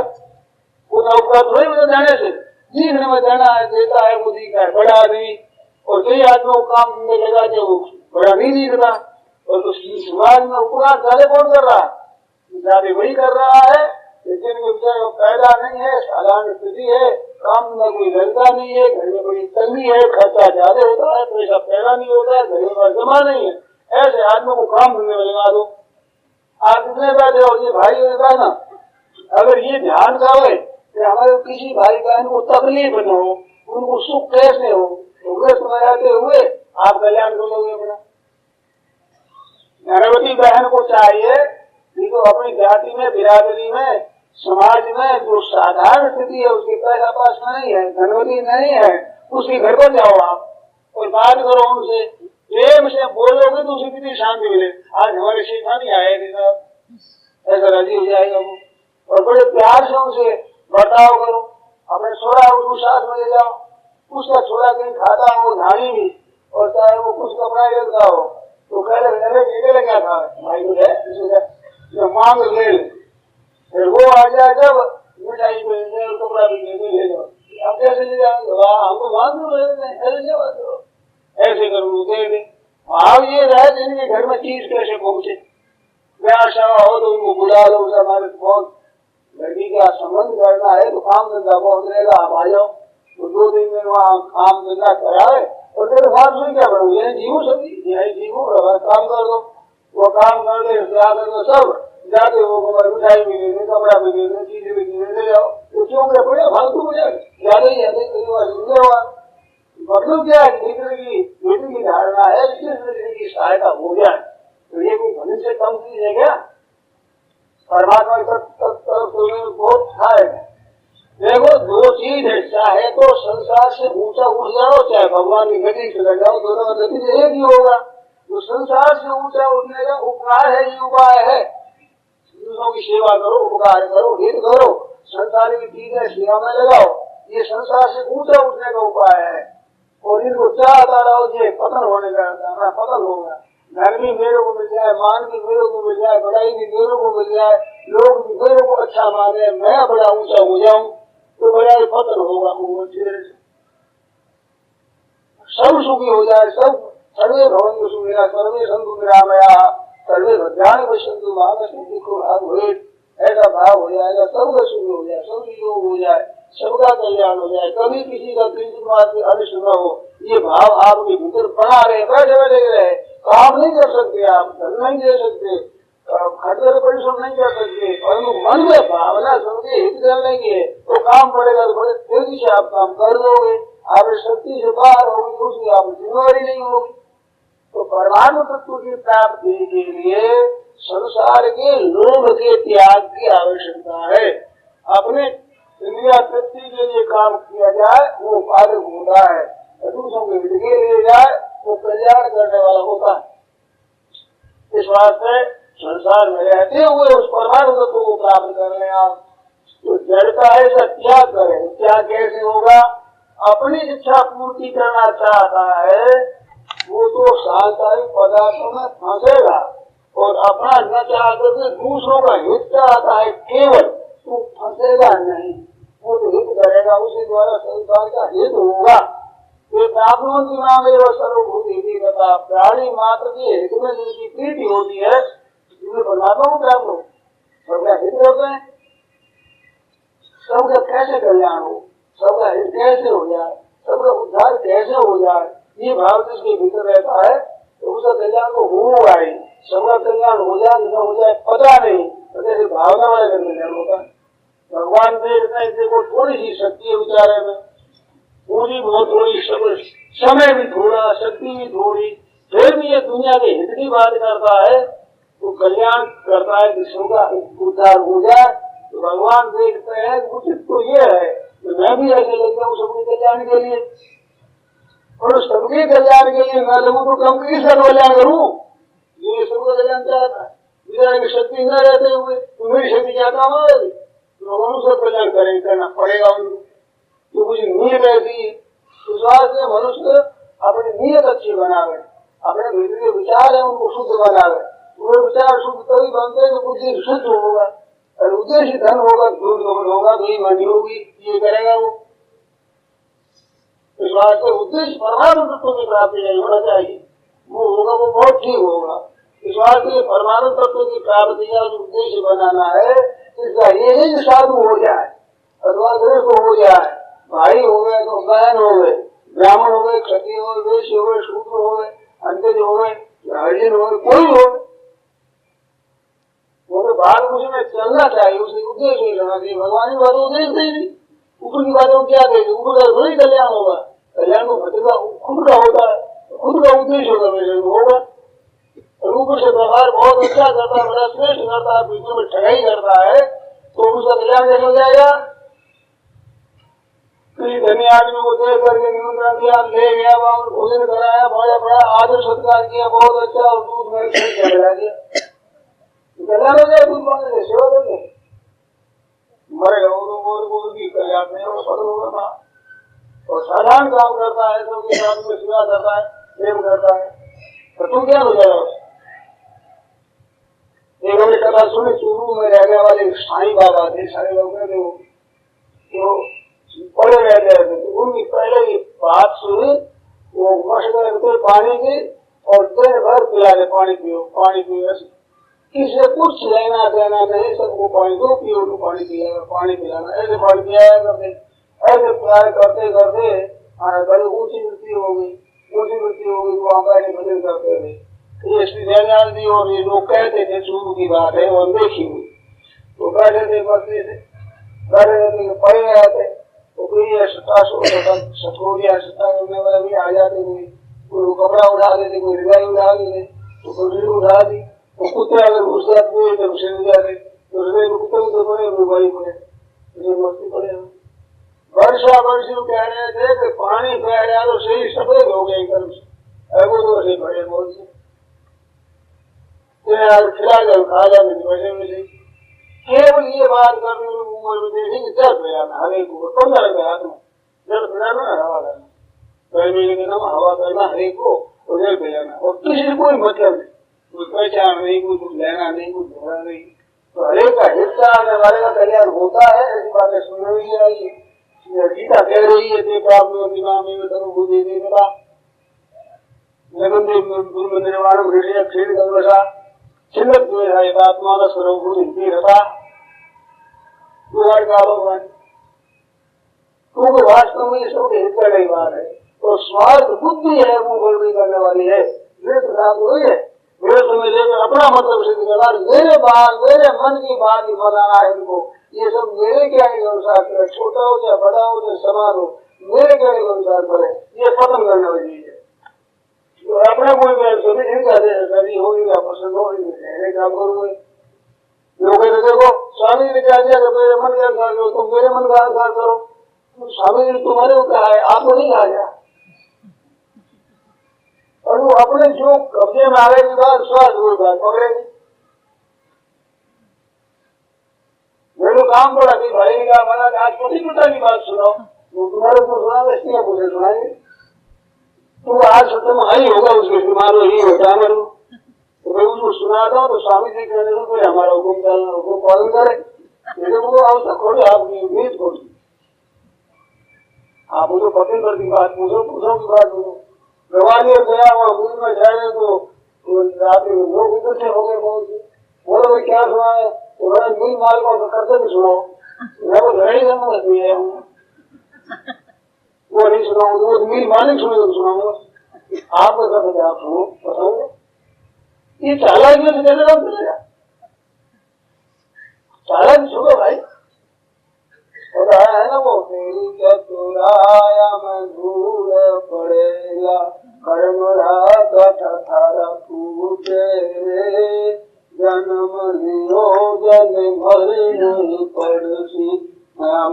उतना उपकार थोड़ी मुझे देने से, सीखने में देना है, देता है, वो दिखा है बड़ा आदमी, और कई आदमियों को काम में लगा के वो बड़ा नहीं दिखता। और तो समाज में उपकार ज्यादा कौन कर रहा है, ज्यादा वही कर रहा है, लेकिन पैदा नहीं है, साधारण स्थिति है, काम में कोई लगता नहीं है, घर में कोई तंगी है, खर्चा ज्यादा होता है, पैसा पैदा नहीं होता है, घर में जमा नहीं है, ऐसे आदमी को काम धंधे में लगा दो। आप कितने बैठे हो, ये भाई होता है ना, अगर ये ध्यान करे कि हमारे किसी भाई बहन को तकलीफ न हो, उनको सुख कैसे हो, तो समझाते हुए आप कल्याण करोगे अपना। गर्भवती बहन को चाहिए कि तो अपनी जाति में, बिरादरी में, समाज में जो साधारण स्थिति है, उसके पैसा पास नहीं है, धनवती नहीं है, उसके घर पर जाओ आप और बात करो उनसे, प्रेम से बोलोगे तो उसे कितनी शांति मिले। आज हमारे शेखानी आए थे साहब, ऐसा राजी हो जाएगा वो, और बड़े प्यार से उनसे बर्ताव करो, अपने छोड़ा उसको साथ में ले जाओ, उसका छोड़ा कहीं खाता हो धानी भी, और चाहे वो कुछ कपड़ा लेता हो तो कह ले क्या था भाई को मांग ले, फिर वो आ जाए जब मिठाई पे कपड़ा भी ले जाओ, आप कैसे ले जाओगे, हमको मांग लो, ऐसे करो दे दे। आप ये रहे जिनके घर में चीज कैसे पहुंचे, ब्याह सभा हो तो उनको बुला लो, हमारे बहुत लड़की का संबंध करना है तो काम धंधा पहुंच रहेगा, आप आ जाओ, तो 2 दिन में वहाँ काम धंधा कराए और तेरे साथ में क्या करो, यही जीवो सभी, यही जीवो, काम कर दो, वो काम कर दे, सब जाते वो मिठाई भी दे दे, कपड़ा भी दे दे, चीजें भी दे जाओ, तो क्यों क्या बढ़िया फालतू हो जाए, ज्यादा ही मतलब क्या है, बेटी की धारणा है की सहायता हो जाए, तो ये कोई धन से कम चीज है क्या, परमात्मा की तरफ बहुत है। देखो 2 चीज है, चाहे तो संसार से ऊंचा उठ जाओ, चाहे भगवान की गति से लग जाओ, दोनों का नतीजा एक ही होगा। तो संसार से ऊंचा उठने का उपाय है, ये उपाय है, दूसरों की सेवा करो, उपकार करो, हित करो, संसार की चीजें सेवा में लगाओ, ये संसार से ऊंचा उठने का उपाय है। और इनको चाहता रहो, ये पतन होने का, पतन होगा, घर भी मेरे को मिल जाए, मान भी मेरे को मिल जाए, बड़ाई भी मेरे को मिल जाए, लोग भी मेरे को अच्छा माने, मैं बड़ा ऊंचा हो जाऊं, तो बड़ा ही पतन होगा, सब सुखी हो जाए, सब सर्वे भवन्तु सुखिनः, सर्वे सन्तु निरामयाः, सर्वे भद्राणि पश्यन्तु मा कश्चित् दुःखभाग् भवेत्, ऐसा भाव हो जाएगा, सबका सुखी हो जाए, सब योग हो जाए, सबका कल्याण हो जाए, कभी किसी का किसी बात की अनिष्ट न हो, ये भाव आपके भीतर बना रहे, बैठे बैठे रहे, काम नहीं कर सकते, आप धन नहीं दे सकते, खर्च परिश्रम नहीं कर सकते, परंतु मन में भावना सबके हित करने की है, तो काम पड़ेगा, तो बड़े तेजी से आप काम कर दोगे, आप शक्ति से बाहर होगी, दूसरी आप जिम्मेवारी नहीं होगी। तो परमाणु तत्व की प्राप्ति के लिए संसार के लोभ के त्याग की आवश्यकता है। अपने इंद्रिया तृप्ति के लिए काम किया जाए वो कार्य होता है, दूसरों के हित के लिए जाए वो कल्याण करने वाला होता है। इस वास्ते संसार में रहते हुए उस परमाणु तत्व को प्राप्त कर ले। आप जो जड़ता है इसका त्याग करें। त्याग कैसे होगा? अपनी इच्छा पूर्ति करना चाहता है वो तो सांसारिक पदार्थों में फंसेगा और अपना न चाह करके दूसरों का हित चाहता है केवल, तो फंसेगा नहीं, वो तो हित करेगा, उसी द्वारा संसार का हित होगा। प्राप्नुवन्ति नाम एव सर्वभूतेषु तथा प्राणी मात्र के हित में जिनकी प्रीति होती है जिन्हें परमात्मा को प्राप्त हो, सबका हित होते हैं। सबका कैसे कल्याण हो, सबका हित कैसे हो जाए, सबका उद्धार कैसे हो जाए, ये भाव जिसके भीतर रहता है तो उसका कल्याण को होगा ही। सबका कल्याण हो जाए न हो जाए पता नहीं, तो जैसे भावना वाले का कल्याण होता है। भगवान देखते हैं, देखो थोड़ी सी शक्ति है विचारे में, पूंजी बहुत थोड़ी, समय भी थोड़ा, शक्ति भी थोड़ी, फिर भी ये दुनिया के हित की बात करता है, तो कल्याण करता है, विश्व का उद्धार हो जाए। तो भगवान देखते हैं उचित तो ये है कि मैं भी ऐसे लग जाऊँ सबके कल्याण के लिए, और सबके कल्याण के लिए मैं लगूँ तो कम किसका कल्याण करूँ? ये सबका कल्याण चाहता है। विचार की शक्ति न रहते हुए तो मेरी शक्ति क्या काम आएगी? तो मनुष्य कल्याण करेंगे, करना पड़ेगा उनको, तो कुछ नीयत ऐसी है। इस वास्ते मनुष्य अपनी नीयत अच्छी बनावे, अपने भीतर के विचार है उनको शुद्ध बनावे। वो विचार शुद्ध तभी बनते हैं तो बुद्धि शुद्ध होगा, और उद्देश्य धन होगा, झूठ होगा, बेईमानी होगी, ये करेगा वो। इस वास्ते उद्देश्य परमाणु तत्व की प्राप्ति नहीं होना चाहिए, वो होगा वो बहुत ठीक होगा। इस वास्ते परमाणु तत्व की प्राप्ति का जो उद्देश्य बनाना है, इसका ये नहीं साधु हो जाए अथवा देश हो जाए, भाई हो गए तो बहन हो गए, ब्राह्मण हो गए, क्षत्रिय हो गए, वैश्य हो गए, शूद्र हो गए, अंतज हो गए, हरिजन हो गए, कोई हो गए, वो तो बाल मुझे में चलना चाहिए, उसके उद्देश्य नहीं रहना चाहिए। भगवान की बात उद्देश्य नहीं, ऊपर की बातों क्या कहेगी? ऊपर का थोड़ी कल्याण होगा, कल्याण को भटका खुद का होता है, खुद का उद्देश्य होगा, वैसे होगा। ऊपर से व्यवहार बहुत अच्छा करता है, बड़ा श्रेष्ठ करता है, बीचों में ठगाई करता है, तो उसका कल्याण कैसे हो जाएगा? किसी धनी आदमी को देख करके निमंत्रण किया, ले गया, वहां भोजन कराया, बड़ा बड़ा आदर सत्कार किया, बहुत अच्छा, और दूध में चढ़ा दिया, कल्याण हो जाए। दूध मांगने से सेवा करके मरेगा वो भी कल्याण नहीं होगा, फल होगा ना। और साधारण काम करता है, सबके साथ में सेवा करता है, प्रेम करता है, तो तुम क्या हो जाएगा? एक हमने कथा सुनी, चूरू में रहने वाले साईं बाबा थे, साईं बाबा थे, वो पड़े रहते थे, तो उनकी पहले ये बात सुनी, वो मशवरे करते पानी की, और दिन भर पिलाने, पानी पियो, पानी पियो, किसी कुछ लेना देना नहीं, सबको पानी दो, पियो तो पानी पिलाना, पानी पिलाना, ऐसे पानी पिलाया करते, ऐसे प्यार करते करते बड़ी ऊंची वृत्ति हो गई, ऊंची वृत्ति हो गई, वो आंका भजन करते थे। ये श्री जयनाथ जी और ये लोग कहते थे, शुरू की बात है, वो देखी हुई, तो बैठे थे, बसते थे, बैठे रहते, पड़े रहते, तो कोई सटोरिया सट्टा करने वाले भी आ जाते थे, कोई कपड़ा उठा देते, कोई रिवाई उठा देते, तो कोई रीढ़ उठा दी, तो कुत्ते अगर घुस जाते हुए तो घुसे जाते, तो हृदय में कुत्ते तो पड़े, मोबाइल पड़े, मस्ती पड़े। वर्षा वर्षी कह रहे थे कि पानी बह रहा तो सही सफेद हो गए कर्म से, वो तो ऐसे बड़े बहुत से खिला जाए, खा जाते वैसे वैसे। केवल ये बात करने में उम्र में देखी कि जल पिलाना, हर एक को 15 के हाथ में जल पिलाना, हवा करना, गर्मी के दिनों में हवा करना हर एक को, तो जल पिलाना, और किसी कोई मतलब नहीं, कोई पहचान नहीं, कोई कुछ लेना नहीं, कुछ धोना नहीं, तो हरेक का हिस्सा आने वाले का कल्याण होता है। ऐसी बातें सुनने में आई, गीता कह रही है, देखा निर्माण क्षीण कलवसा छिन्नत द्वेषात्मा स्वरूप रहता भगवान, क्योंकि वास्तव में सबके हित का ही बात है। तो स्वार्थ बुद्धि है वो गड़बड़ी करने वाली है, अपना मतलब सिद्ध करना, मेरे मन की बात ही बताना है इनको, ये सब मेरे क्या अनुसार करे, छोटा हो चाहे बड़ा हो चाहे समान हो, मेरे क्या अनुसार करे, ये खत्म करने वाली है। तो अपना कोई सभी होगा, पसंद होगी, काम करोगे। लोग देखो स्वामी ने क्या किया, मेरे मन का अनुसार करो, तुम मेरे मन का अनुसार करो, स्वामी ने तुम्हारे को कहा है, आपको नहीं कहा गया। और वो अपने जो कब्जे में आने के बाद स्वास्थ्य कोई बात पकड़ेगी। मेरे काम पड़ा कि भाई ने कहा माना आज पति पिता की बात सुनाओ, वो तुम्हारे को सुना इसलिए मुझे सुनाएंगे, तो आज तुम हाई होगा उसके तुम्हारा ही होता है मरो, तो मैं उसको सुनाता हूँ, तो स्वामी जी कहने को हमारा हुक्म पालन करे, लेकिन वो अवसर खोले, आपकी उम्मीद खोली, आप मुझे पति पर की बात पूछो, पूछो की बात पूछो। भगवान ये गया वहाँ मूल में जाए तो रात में लोग इकट्ठे हो गए, बहुत से बोलो भाई क्या सुना है, तो बड़ा मील माल को करते भी सुनाओ, मैं वो लड़ाई करना नहीं है, वो नहीं सुनाऊंगा, वो मील मालिक सुने तो सुनाऊंगा, आपका करते आप सुनो पसंद। ये चालाक में कैसे काम करेगा, चालाक सुनो भाई, और है ना तेरी चतुराया में धूल पड़ेगा कर्म कठर पूछे रे जन्म लियो जन भर नहीं पड़सी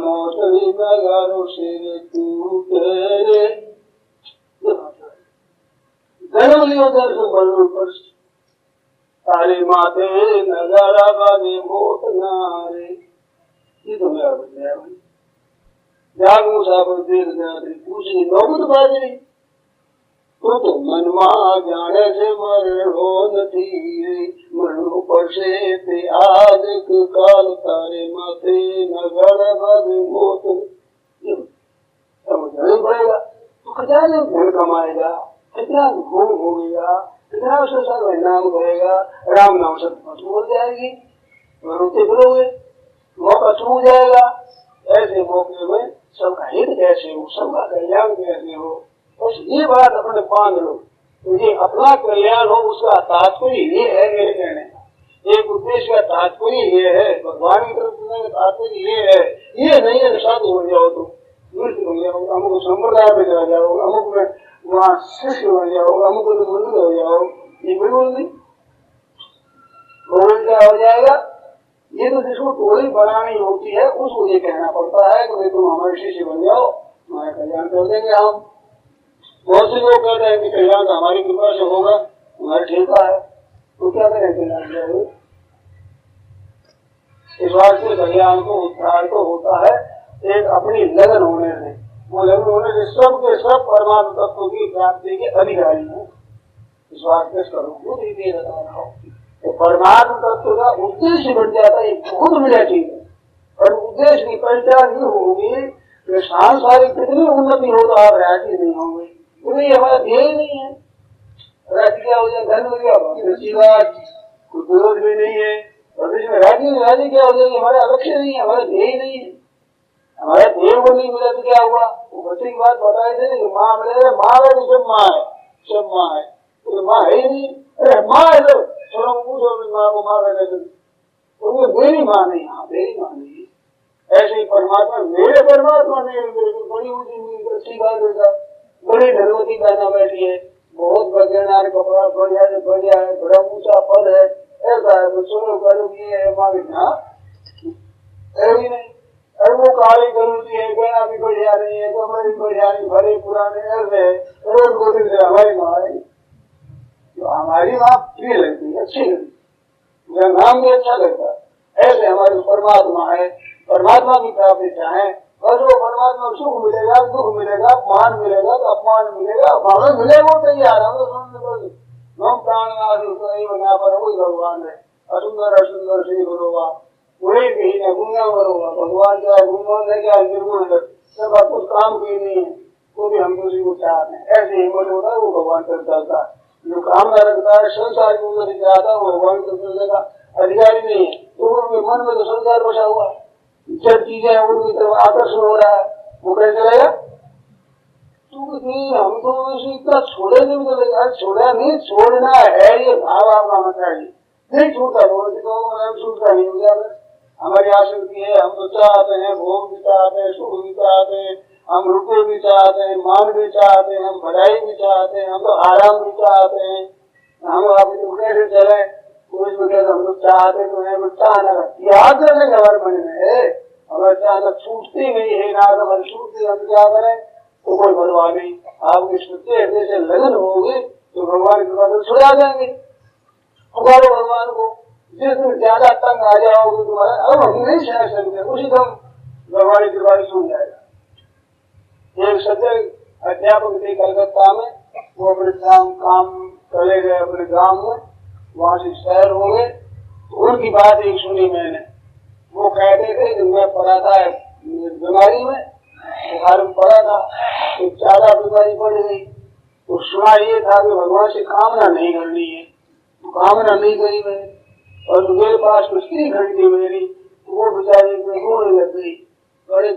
मोटरी नगर सिर टूटे रे जन्म लियो जन भर नहीं पड़सी तारे माते नजारा बाजे मोत नारे ये तो मेरा बताया भाई जागू साबर देख जाते पूछनी नौबत बाजे तो मनमा जाने से मर हो नहीं मनु पर से ते आज काल तारे माते नजारा बाजे मोत समझना पड़ेगा तो कितना धन कमाएगा कितना घूम होगा कितना उसका सारा नाम करेगा राम नाम से बोल जाएगी रोते बोलोगे मौका छूट जाएगा ऐसे मौके में सबका हित कैसे हो सबका कल्याण कैसे हो बस ये बात अपने बांध लो तो ये अपना कल्याण हो उसका तात्पर्य ये है मेरे कहने का एक उद्देश्य का तात्पर्य ये है भगवान की तरफ से तात्पर्य ये है ये नहीं है साधु हो जाओ तो हो जाओ अमुक संप्रदाय में चला जाओ अमुक में वहाँ शिष्य हो जाओ अमुक मंदिर हो जाओ ये बिल्कुल नहीं क्या हो जाएगा ये तो जिसको टोली बनानी होती है उसको ये कहना पड़ता है कि तुम हमारे शिष्य बन जाओ हमारा कल्याण कर देंगे हम बहुत से लोग कहते हैं कि कल्याण तो हमारी कृपा से होगा हमारे ठेका है तो क्या करें कल्याण जाए इस बात से कल्याण को उद्धार को होता है एक अपनी लगन होने से वो लगन होने से सब के सब परमात्मा तत्व की प्राप्ति के अधिकारी है इस बात से करो दे बता रहा हूँ तो परमात्मा तत्व का उद्देश्य बन जाता है बहुत बड़ा चीज है और उद्देश्य की पहचान ये होगी कि सांसारिक कितनी उन्नति हो तो आप राजी नहीं होंगे क्योंकि ये हमारा ध्येय नहीं है राजी क्या हो जाए धन हो गया अच्छी बात कोई विरोध भी नहीं है और इसमें राजी क्या हो जाएगी हमारा लक्ष्य नहीं है हमारा ध्येय नहीं है हमारे ध्येय को नहीं मिला तो क्या हुआ वो बच्चे की बात बताए थे कि माँ मिले माँ है सब माँ है सब माँ है तो माँ है ही नहीं अरे माँ है तो थोड़ा पूछो माँ को माँ बैठे तो मेरी माँ नहीं हाँ मेरी माँ नहीं ऐसे ही परमात्मा मेरे परमात्मा नहीं बड़ी ऊंची अच्छी बात है बड़ी धनवती बहना बैठी है बहुत बढ़िया कपड़ा बढ़िया है बड़ा ऊंचा पद है ऐसा है तो सोनो करो ये है माँ हाँ ऐसी नहीं अरे वो काली गलती है गहना भी बढ़िया नहीं है कपड़े भी बढ़िया नहीं भरे पुराने ऐसे रोज को हमारी माँ है तो हमारी माँ प्रिय लगती है अच्छी लगती है नाम भी अच्छा लगता है ऐसे हमारे परमात्मा है परमात्मा की प्राप्ति चाहे और जो परमात्मा सुख मिलेगा दुख मिलेगा मान मिलेगा तो अपमान मिलेगा हमें मिलेगा तैयार हम तो हम प्राण बना पर वही भगवान है असुंदर असुंदर श्री भगवा वही कहीं ना गुंगा बरोगा भगवान क्या गुणवान है क्या निर्गुण है सब कुछ काम की नहीं है वो भी हम दूसरी को चाहते हैं ऐसे हिम्मत होता है वो भगवान कर चलता है जो काम न रखता है संसार की उन्नति चाहता है वो भगवान कर चलने का अधिकारी नहीं है तो उनके मन में तो संसार बसा हुआ है जब चीजें उनकी तरफ आकर्षण हो रहा है वो कैसे चलेगा हम तो इतना छोड़ेंगे भी तो छोड़ा नहीं छोड़ना है ये भाव आपका होना चाहिए नहीं छूटता तो छूटता नहीं हो जाता हमारी आसक्ति है हम तो चाहते हैं भोग भी चाहते हैं सुख भी चाहते हैं हम रुपये भी चाहते हैं मान भी चाहते हैं हम भलाई भी चाहते हैं हम तो आराम भी चाहते हैं हम आप तो कैसे चले हम लोग चाहते तो है चाहना त्याग करने के हमारे मन में है हमारे चाहना छूटती नहीं है ना हमारी छूटती हम क्या करें तो कोई परवाह नहीं आपकी सच्चे हृदय से लगन होगी तो भगवान की बात छुड़ा देंगे पुकारो भगवान को जिस दिन ज्यादा तंग आ जाओगे तुम्हारा अब हम नहीं सह सकते उसी दम भगवान की बात सुन जाएगा एक सज्जन अध्यापक थे कलकत्ता में वो अपने काम चले गए अपने गांव में वहां से शहर हो गए तो उनकी बात एक सुनी मैंने वो कहते थे कि मैं पढ़ा था बीमारी में बुखार में पड़ा था तो ज्यादा बीमारी बढ़ गई तो सुना ये था कि भगवान से कामना नहीं करनी है तो कामना नहीं करी मैंने और मेरे पास स्त्री खड़ी थी मेरी तो वो बेचारी रोने लग गई बड़े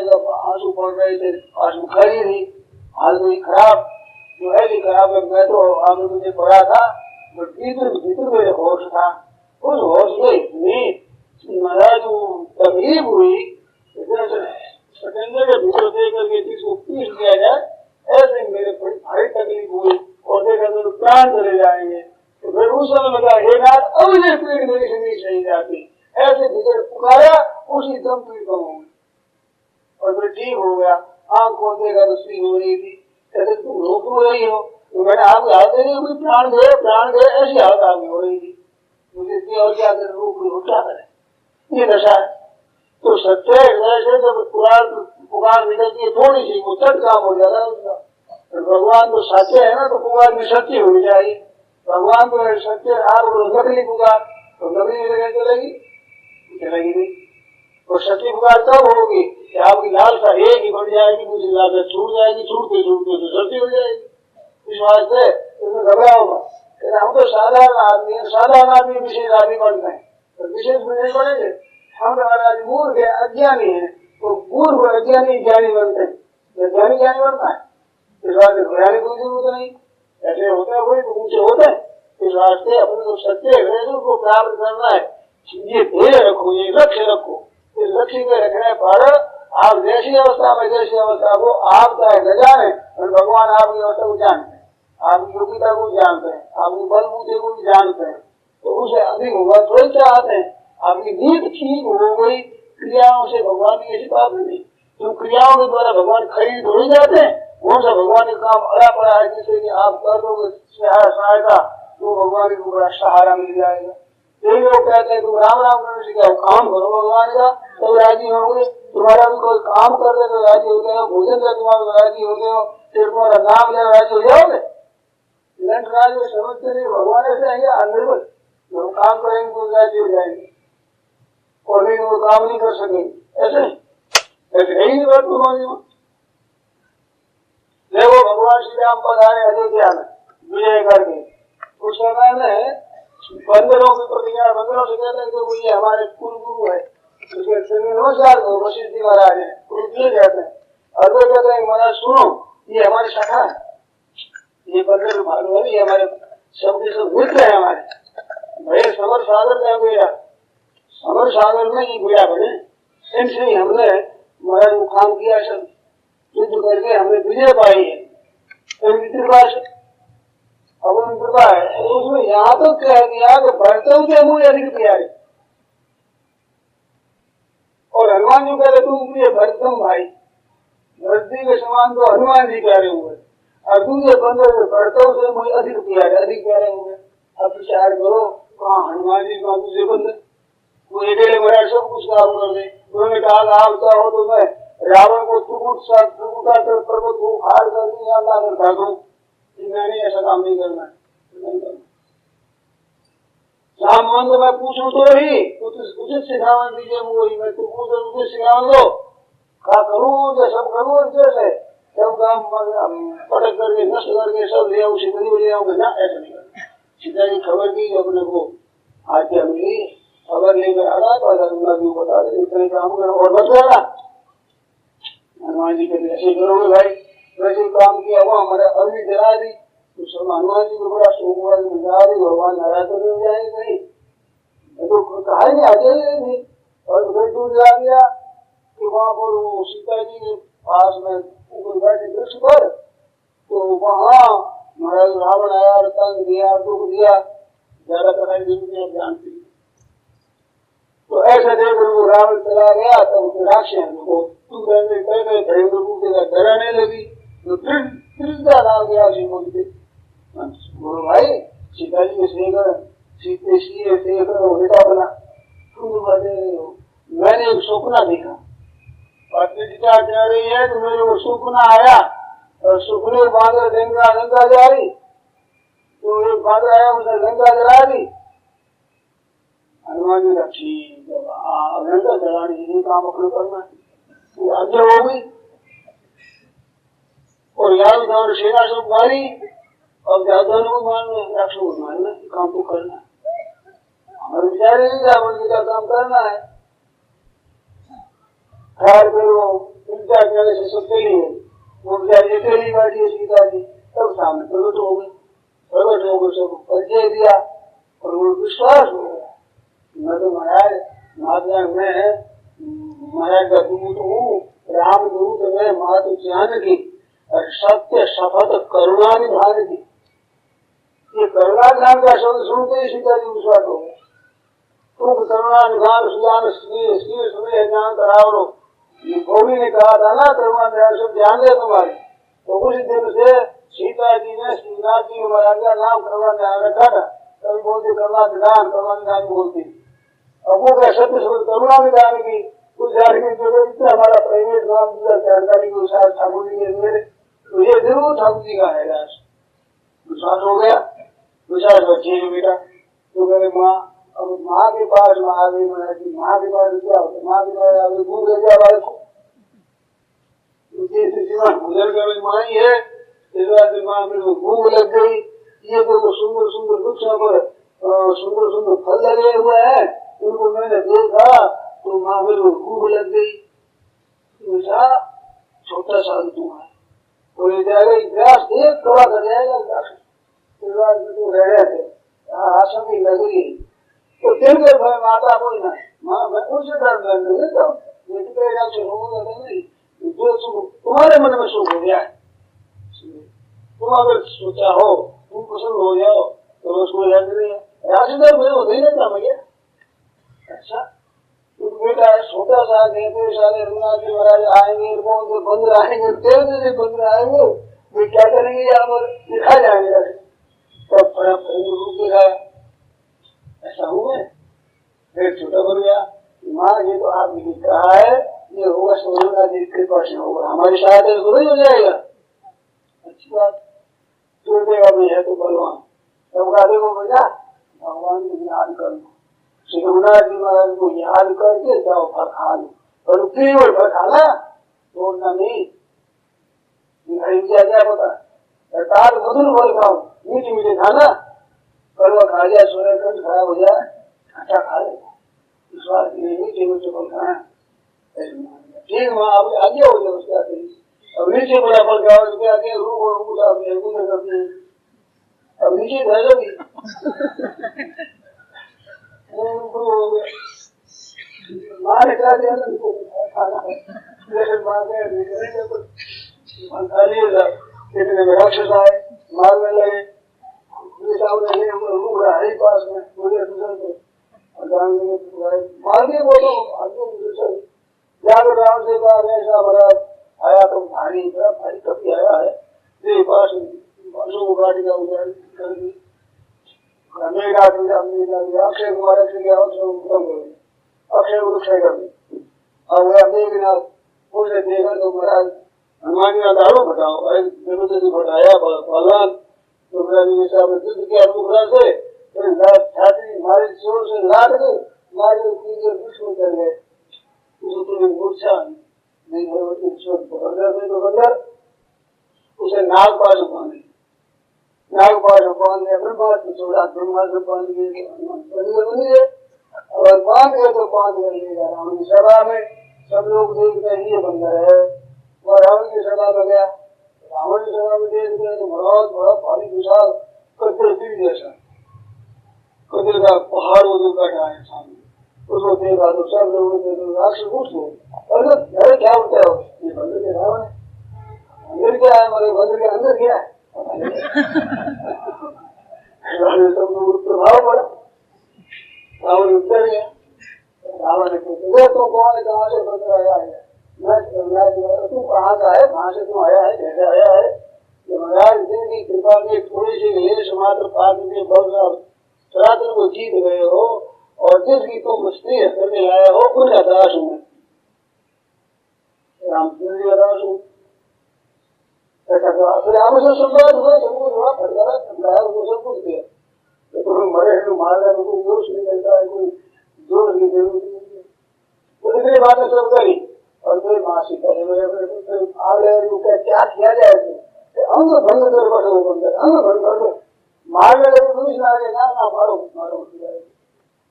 जब आंसू पड़ रहे थे आंसू खड़ी थी हाल में खराब जो है भी खराब मैं तो आगे मुझे पड़ा था भीतर मेरे होश था उस होश में इतनी महाराज तकलीफ हुई सटेंडर के भीतर दे करके जिसको पीस दिया जाए, ऐसे मेरे बड़ी भारी तकलीफ हुई और देखा तो प्राण चले जाएंगे। तो फिर उस समय लगा हे नाथ अब ये पीड़ मेरी से नहीं सही जाती, ऐसे भीतर पुकारा, उसी दम पीड़ कम हो गई और फिर ठीक हो गया। आंख खोल देखा तो स्त्री हो रही थी, कहते तुम रोक रो रही हो, तो मैंने आप याद नहीं हुई प्राण गए ऐसी हालत आगे हो रही थी। मुझे इसलिए और क्या करें, रोक रो क्या करें, ये दशा है। तो सच्चे हृदय से जब पुकार निकलती है थोड़ी सी, वो चट काम हो जाता है उसका। तो भगवान तो सच्चे है ना, तो पुकार में सच्ची होनी चाहिए। भगवान तो सच्चे, आप नकली पुकार तो नकली में जगह चलेगी नहीं। तो सच्ची पुकार तब होगी कि आपकी लालसा एक ही बढ़ जाएगी, दूसरी लालसा छूट जाएगी, छूटते छूटते तो सच्ची हो जाएगी। इस वास्ते इसमें घबराओगा, हम तो साधारण आदमी है, साधारण आदमी विशेष आदमी बनते हैं, तो विशेष में नहीं बनेंगे। हम आज मूर्ख है, अज्ञानी है, तो मूर्ख अज्ञानी ज्ञानी बनते हैं, ज्ञानी ज्ञानी बनता है। इस वास्ते घबराने की जरूरत नहीं, ऐसे होता है कोई तो ऊंचे होते हैं। इस वास्ते अपने को सत्य हृदय को प्राप्त करना है, ये ध्येय रखो, ये लक्ष्य रखो। इस लक्ष्य के रखने पर आप जैसी अवस्था में जैसी अवस्था को आप चाहे न जाने, और भगवान आपकी अवस्था को जानते हैं, आपकी योग्यता को जानते हैं, आपकी बलबूते को भी जानते हैं, तो उसे अधिक होगा थोड़ी चाहते हैं। आपकी नीति ठीक हो गई, क्रियाओं से भगवान की ऐसी बात नहीं। तो क्रियाओं के द्वारा भगवान खरीद हो ही जाते हैं, कौन सा भगवान का काम अड़ा पड़ा है जिससे कि आप कर दोगे सहायता, तो भगवान को बड़ा सहारा मिल जाएगा। यही लोग कहते हैं तुम राम राम करने से क्या काम करो भगवान का, तो राजी होंगे। तुम्हारा भी कोई काम कर दे तो राजी हो गए, भोजन का तुम्हारा राजी हो गए, फिर तुम्हारा नाम ले राजी हो जाओगे। राज समझते नहीं, भगवान ऐसे आएंगे अनिर्बल, जो काम करेंगे तो राजी हो जाएंगे और नहीं वो काम नहीं कर सकेंगे। ऐसे यही बात उन्होंने देखो, भगवान श्री राम पधारे अयोध्या में विजय करके, उस समय में बंदरों की प्रतिज्ञा, बंदरों से कहते हैं कि ये हमारे कुल गुरु है, उसके नमस्कार करो, वशिष्ठ जी महाराज है, गुरु दिए जाते हैं। और वो कहते हैं महाराज सुनो, ये हमारी शाखा है, ये बंदर भालू है, ये हमारे सबके सब मित्र है हमारे भाई। समर सागर का बेड़ा, समर सागर में ये बेड़ा बने, इनसे ही हमने महाराज को काम किया, सब युद्ध करके हमने विजय पाई है इनकी कृपा से। अब उनकी कृपा है, उसमें यहाँ तो कह दिया कि भरतों के मुँह अधिक प्यारे, और हनुमान जी कहते तुम प्रिय भरतम भाई, भरत जी के समान तो हनुमान जी प्यारे हुए, और दूसरे बंदर भरतों से मुझे अधिक प्यारे हुए। अब विचार करो, कहाँ हनुमान जी कहाँ दूसरे बंदर, वो अकेले महाराज सब कुछ काम कर दे। उन्होंने कहा आप चाहो तो मैं रावण को टुकड़ा पर्वत को उखाड़ कर दूं, मैंने ऐसा काम नहीं करना। सामान तो मैं पूछूं तो ही उसे सिखावन दीजिए, वही मैं तुम पूछ उसे सिखावन दो, क्या करूँ जो सब करूँ, जैसे सब काम पटक करके नष्ट करके सब ले आऊँ, सीधी ले आऊँगा ना, ऐसा नहीं करना। सीधा की खबर दी अपने को आज्ञा मिली, खबर लेकर आ रहा तो बता दे इतने काम करो और बच जाएगा। हनुमान जी कहते ऐसे करोगे भाई, वैसे काम किया हुआ हमारे अग्नि जला दी, तो सब हनुमान जी को बड़ा शोक हुआ, जला दी, भगवान नाराज तो नहीं हो जाएंगे कहीं, तो कहा नहीं आते नहीं। और फिर दूर जला दिया कि वहाँ पर वो सीता जी के पास में ऊपर बैठे वृक्ष पर, तो वहाँ महाराज रावण आया, तंग दिया, दुख दिया, ज्यादा कठिन जिंदगी जानती। तो ऐसा देखकर वो रावण चला गया, तब तो राक्षस को डराने लगी, तो फिर नाम गया बोलते बोलो भाई सीता जी के शेखर सीते सीए शेखर बेटा बना, मैंने एक सपना देखा, पत्रिका कह रही है कि मेरे को सपना आया और सपने बांधर गंगा जा रही, तो एक बांधर आया उसने गंगा जला दी। हनुमान जी का ठीक है, गंगा जलानी यही काम अपने करना है, आज्ञा हो गई। और यार सेना सब मारी, अब ज्यादा को मारना, राक्षस को मारना, काम तो करना है, हमारे विचार नहीं रावण जी का काम करना है। खैर फिर वो चिंता करने से सब चली गई, वो बेचारी अकेली बैठी है सीता जी, तब सामने प्रकट हो गई, सब परिचय दिया और वो विश्वास हो गया, मैं तो महाराज महात्मा में महाराज का दूत हूँ, रामदूत में मात जानकी और सत्य शपथ करुणा निधान की। ये करुणा निधान का शब्द सुनते ही सीता जी विश्वास हो गया। तुम करुणा निधान सुजान स्त्री सुने ज्ञान करावरो, ये गौरी ने कहा था ना करुणा निधान सब ध्यान दे तुम्हारी। तो उस दिन से सीता जी ने श्रीनाथ जी महाराज का नाम करुणा निधान रखा था। कभी बोलते करुणा निधान बोलती। अब वो क्या सत्य शब्द करुणा निधान की कुछ जानकारी जो इतना हमारा प्राइवेट नाम दिया जानकारी को शायद ठाकुर जी के मेरे, तो ये जरूर ठाकुर जी का है। विश्वास हो गया, विश्वास बच्चे है बेटा। तो कहते माँ, अब माँ के पास आ गई महाराज जी, माँ के पास क्या होता है, माँ के पास आ गई भूख लग गया बालक को, भोजन कर माँ ही है। इस बात माँ मेरे को भूख लग गई, ये तो सुंदर सुंदर वृक्षों पर सुंदर सुंदर फल लगे हुए हैं, उनको मैंने देखा तो माँ मेरे को भूख लग गई। बेटा छोटा सा तू है, बोले जाएगा ग्रास एक कड़ा कर जाएगा ग्रास। तो रह रहे थे आशा की लग रही, तो फिर गए भाई माता बोल ना माँ मैं उनसे डर लग तो बेटे से होगा नहीं, जो सुख तुम्हारे मन में सुख हो गया है, तुम अगर सोचा हो तुम पसंद हो जाओ तो उसको याद नहीं है राशिदार में होते ही नहीं भैया। अच्छा बेटा छोटा सा कहते सारे रघुनाथ जी महाराज आएंगे, बंदर आएंगे, तेरे जैसे बंदर आएंगे, वे क्या करेंगे यहाँ पर दिखा जाएंगे। तब बड़ा रूप दिखाया, ऐसा हुआ फिर छोटा बन गया। माँ ये तो आपने भी कहा है, ये होगा सोना जी कृपा से होगा, हमारी सहायता तो नहीं हो जाएगा। अच्छी बात, तो देगा भी है तो बलवान। तब कहा देखो बेटा भगवान को याद कर लो, श्री रघुनाथ जी महाराज को याद करके जाओ फल खा लो, पर केवल फल खाना छोड़ना नहीं। क्या पता सरकार मधुर फल खाओ, मीठे मीठे खाना, कड़वा खा जाए सोया कंठ खराब हो जाए, खट्टा खा ले, विश्वास नहीं मीठे मीठे फल खाना। ठीक वहाँ आप आगे हो जाए उसके आगे, अब नीचे बड़ा फल खाओ उसके आगे रूप और ऊँचा करते हैं, अब नीचे धरोगी माँ ने कहा इतने में राक्षस आए मारने लगे, पास में मार दिए बोलो जाकर राम से कहा ऐसा महाराज आया तो भारी भारी कभी आया है, ये पास को गाड़ी का उजाड़ कर दी, अक्षय कुमार अक्षय वृक्ष कर दी। अब देखना उसने देखा तो महाराज हनुमान जी दारू बताओ से बताया भगवान तो युद्ध किया से छात्री मारे जोर से लाट गई, मारे दुश्मन कर गए, मूर्छा नहीं तो बंदर उसे नाग पास बांधे, नाग पास बांधे ब्रह्मास्त्र छोड़ा, ब्रह्मास्त्र बांध गए और बांध गए तो बांध कर लेगा रावण की सभा में। सब लोग देखते हैं ये बंदर है, वह रावण की सभा में गया, रावण की सभा में देख गए तो बहुत बड़ा भारी विशाल कद्र जैसा कद्र का पहाड़ वो बैठा है सामने, उसको देखा तो सब लोग राष्ट्र पूछ गए अरे क्या होता है ये बंदर के रावण है, अंदर क्या है हमारे बंदर के अंदर क्या है सब लोग प्रभाव पड़ा, रावण उतर गया। रावण ने पूछा तो कौन है, कहाँ से बंदर आया है, तू कहाँ का है, कहाँ से तू आया है, कैसे आया है। महाराज जिनकी कृपा में थोड़ी सी लेश मात्र पाप के बल सनातन को जीत गए हो और जिसकी तुम स्त्री करके लाए हो उनका दास हूँ, रामचंद्र जी का दास हूँ। राम से संवाद हुआ, सबको हुआ फटकारा ठंडाया, वो सब कुछ दिया, तो तुम्हें मरे मारना कोई दोष नहीं मिलता है, कोई जोर की जरूरत नहीं है। तो इतनी बातें सब करी और फिर माँ सीता आगे क्या किया जाए, अंग भंग कर बसो बंदर, अंग भंग कर दो, मारने लगे पुलिस ना आगे ना मारो मारो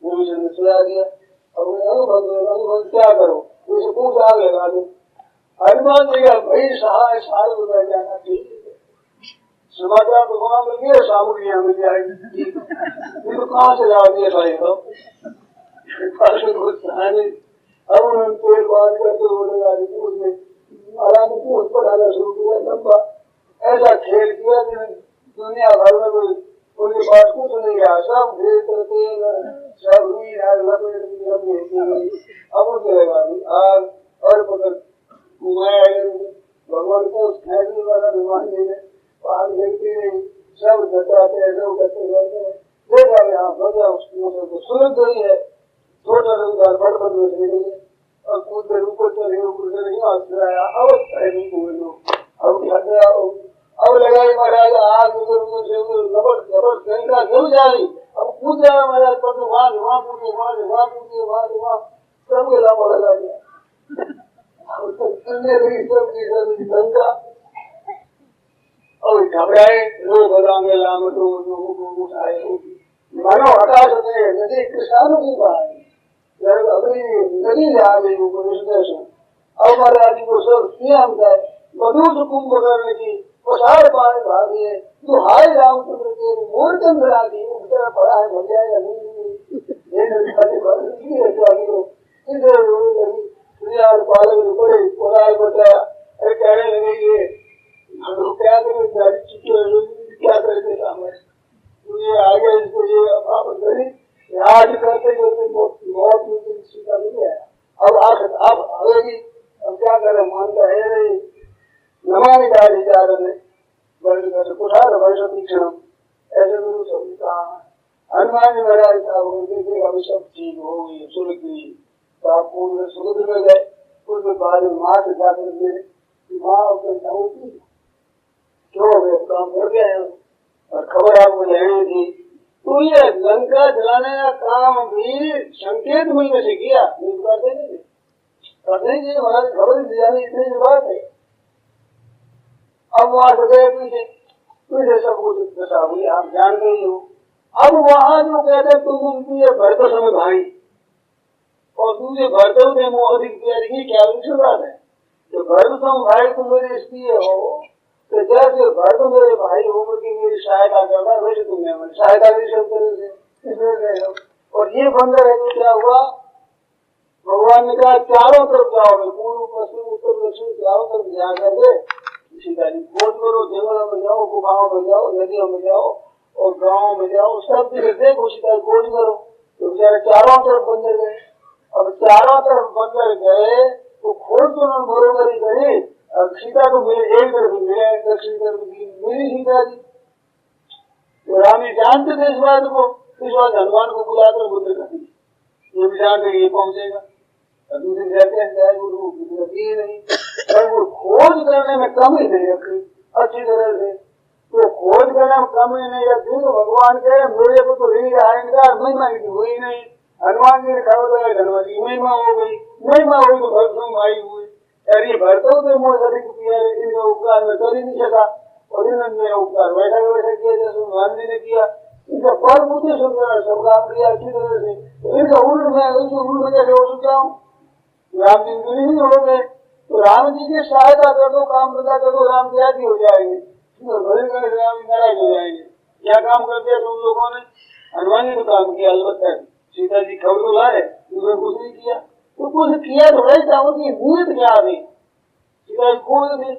ने सुना दिया। अब अंग भंग क्या करो, उसे पूछ आगे लगा दो। हनुमान जी का भाई सहाय साल में जाना ठीक है, समाचार तो वहां मिल गया, सामग्रियां मिल जाएगी, तो कहाँ से ला दिया भाई हो कुछ नहीं। अब उन्होंने तेल बात करते बोलेगा उसमें अब वो चलेगा आग और पकड़ भगवान को फैसले वाला विमान देने आग देखते नहीं सब घटाते हैं सब करते करते हैं देखा यहाँ बजा उसको सुलझ गई है छोटा रंगदार बड़ बड़ गई है और कूदे ऊपर चले ऊपर से नहीं आया अवस्था नहीं बोल लो अब क्या गया अब लगाई महाराज आग उधर उधर से उधर जबर जबर गंगा गिर जा रही अब कूद जाए महाराज पर वहाँ कूदे वहाँ कूदे वहाँ सब के लाभ लगा दिया गंगा और घबराए रो बदांगे लाम तो उठाए मानो हताश होते नदी किसानों की बात अभी नदी ले आ गई अब महाराज को सब सीएम का मधुर कुंभ करने की प्रसार पाए भागे तो हाय रामचंद्र के मूर्तन आदि बेचारा पड़ा है भर जाएगा नहीं पालक बड़े कोलाल बताया अरे कहने लगे ये क्या करें क्या करके काम है ये आगे इसको ये आप करी आज करते करते बहुत सीधा नहीं है अब आगे अब क्या करें मानता है नहीं नमामि दारी जा रहे बड़े कुठार वर्ष तीक्षण ऐसे गुरु सब कहा हनुमान जी महाराज साहब देखिए अभी सब ठीक हो गई सुलझ गई पूर्ण समुद्र में गए उसके बाद माँ से जाकर मेरे माँ अपने जाऊंगी क्यों वे काम कर गए हैं और खबर आपको लेनी थी तो ये लंका जलाने का काम भी संकेत मिलने से किया करते नहीं महाराज खबर दिलानी इतनी बात है अब वहां से गए पीछे सब कुछ दशा हुई आप जान गई हो अब वहां जो कहते तुम ये भरत समय भाई और दूसरे भरत थे वो अधिक प्यारी की क्या विषय बात है तो भरत सम भाई तुम मेरे इसलिए हो तो जैसे भरत मेरे भाई होकर की मेरी सहायता करना वैसे तुमने मेरी सहायता भी सब तरह से इसमें और ये बंदर है तो क्या हुआ भगवान ने कहा चारों तरफ जाओगे पूर्व पश्चिम उत्तर दक्षिण चारों तरफ जा करके सीता जी खोज करो जंगलों में जाओ गुफाओं में जाओ नदियों में जाओ और गाँव में जाओ सब जगह देखो सीता खोज करो तो बेचारे चारों तरफ बंदर गए अब चारों तरफ बंदर गए तो खोज तो उन्होंने बरोबर ही करी अब सीता को मिले एक तरफ मिले दक्षिण तरफ मिली सीता जी तो राम जी जानते थे इस बात को इस बात हनुमान को बुलाकर बुद्ध कर ये भी जानते ये पहुंचेगा दूसरे कहते हैं चाहे गुरु नहीं पर वो खोज करने में कमी नहीं रखी अच्छी तरह से तो खोज करने में कमी नहीं रखी तो भगवान कहे मेरे को तो रीढ़ आएगा महिमा की हुई नहीं हनुमान जी ने खबर लगाई हनुमान जी महिमा हो गई महिमा हुई तो भरत भाई हुए यार ये भरतों के मोह अधिक इनका उपकार में कर ही नहीं सका और इन्होंने मेरा उपकार बैठा किया जैसे हनुमान जी ने किया इनका पर मुझे सुनकर सब काम किया अच्छी तरह से तो इनका उल्ट में कैसे हो सकता हूँ राम जी नहीं हो गए तो राम जी की सहायता कर दो काम धंधा कर दो राम जी आदि हो जाएंगे राम जी नाराज हो जाएंगे क्या काम कर दिया तुम लोगों ने हनुमान जी ने काम किया अलबत्ता सीता जी खबर तो लाए उन्होंने कुछ नहीं किया तो कुछ किया तो भाई था उनकी नीयत क्या थी सीता जी खोज थी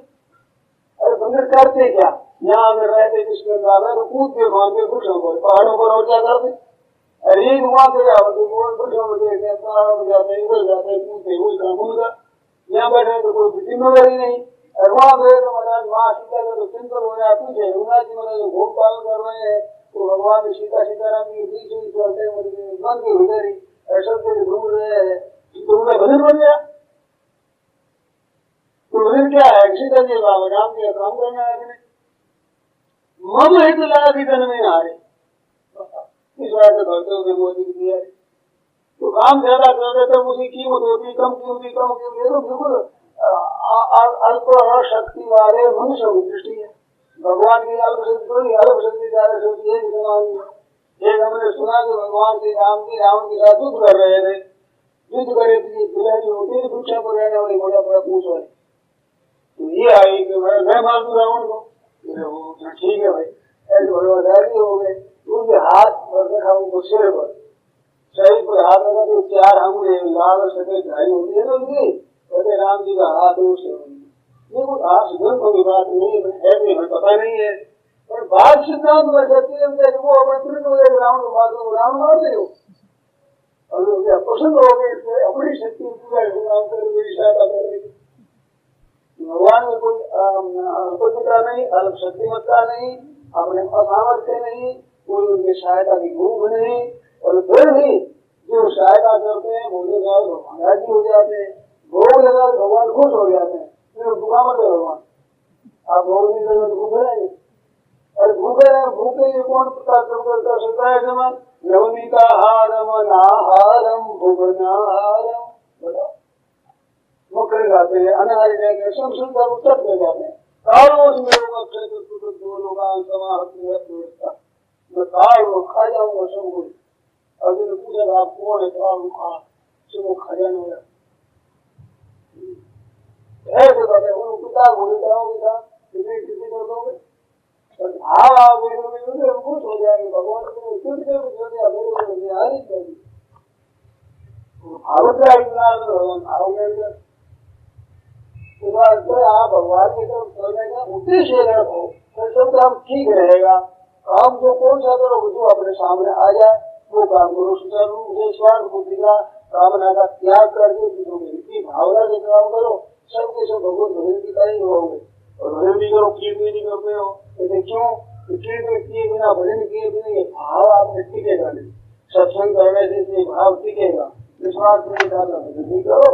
अरे बंदर करते क्या यहाँ में रहते किसके तो कूद के भाग के वृक्षों पर पहाड़ों पर और क्या करते अरे वहां से वृक्षों में देखते पहाड़ों में जाते इधर जाते कूदते वही काम उनका यहाँ बैठे तो कोई जिम्मेदारी नहीं और वहां गए तो महाराज वहाँ सीता का तो चिंतन हो रहा पूछे उन्हें जी महाराज भोग पालन कर रहे हैं तो भगवान सीता सीताराम की बीच बीच चलते मन की हुई ऐसा घूम रहे हैं तो उनका भजन बन गया तो भजन क्या है सीता जी राम जी का काम करना है अपने मम हित लगा भी धन में हारे इस बात से भरते हुए मोदी दिया तो काम ज्यादा कर देते उसकी कीमत होती कम कीमती तो बिल्कुल अल्प शक्ति वाले मनुष्य की दृष्टि है भगवान की अल्प शक्ति ज्यादा सोची है एक हमने सुना कि भगवान श्री राम जी रावण के साथ युद्ध कर रहे थे युद्ध करे बिलाड़ी होती है वृक्षों पर रहने वाली बड़ा बड़ा पूछ है तो ये आई कि मैं मार दूं रावण को ठीक है भाई ऐसे भगवान हो गए उनके हाथ पर रखा उनको सिर पर शरीर पर हाथ रखा तो 4 अंगुली लाल और सफेद धारी होती है ना उनकी कहते राम जी का हाथ ये कुछ हाथ को भी बात नहीं है हमें पता नहीं है पर बात सिद्धांत में सत्य वो रावण को मार दो रावण मार दे और पसंद हो गए बड़ी शक्ति पूरा काम कर बड़ी सहायता कर रही। भगवान में कोई अल्पता नहीं, अल्प शक्तिमत्ता नहीं, अपने असामर्थ्य नहीं, कोई उनकी सहायता की भूख नहीं, और फिर भी जो सहायता करते हैं भोले जाए भगवान राजी हो जाते हैं, भोग लगा भगवान खुश हो जाते हैं। फिर भूखा मत है भगवान, आप भोग नहीं लगा तो भूखे रहेंगे। और भूखे रहे, भूखे लिए कौन कर सकता है? जमन नवनीता हारम नाहारम भुवनाहारम, बताओ मुकर गाते हैं, अनाहार जाएंगे, सब सुंदर उत्तर में जाते हैं। कालों में दो लोग मैं काल खा जाऊंगा सब कुछ। अभी तो पूछा आप कौन है? काल खा सब खा जाने वाला ऐसे बात है। उन पिता बोले पिता किसी कर दोगे भाव आ गए खुश हो जाएंगे। भगवान आप भगवान की तरफ चलने का उद्देश्य रखो, सब काम ठीक रहेगा। काम जो कौन सा करो जो अपने सामने आ जाए वो काम करो। सुचारू रूप से स्वार्थ बुद्धि का कामना का त्याग करके की भावना से काम करो। सबके सब भगवत भजन की तरह ही होंगे। और भजन भी करो, कीर्तन नहीं करते हो तो क्यों? कीर्तन किए बिना, भजन किए बिना ये भाव आपने टिकेगा नहीं। सत्संग करने से भाव टिकेगा। विश्वास नहीं डालना भजन नहीं करो।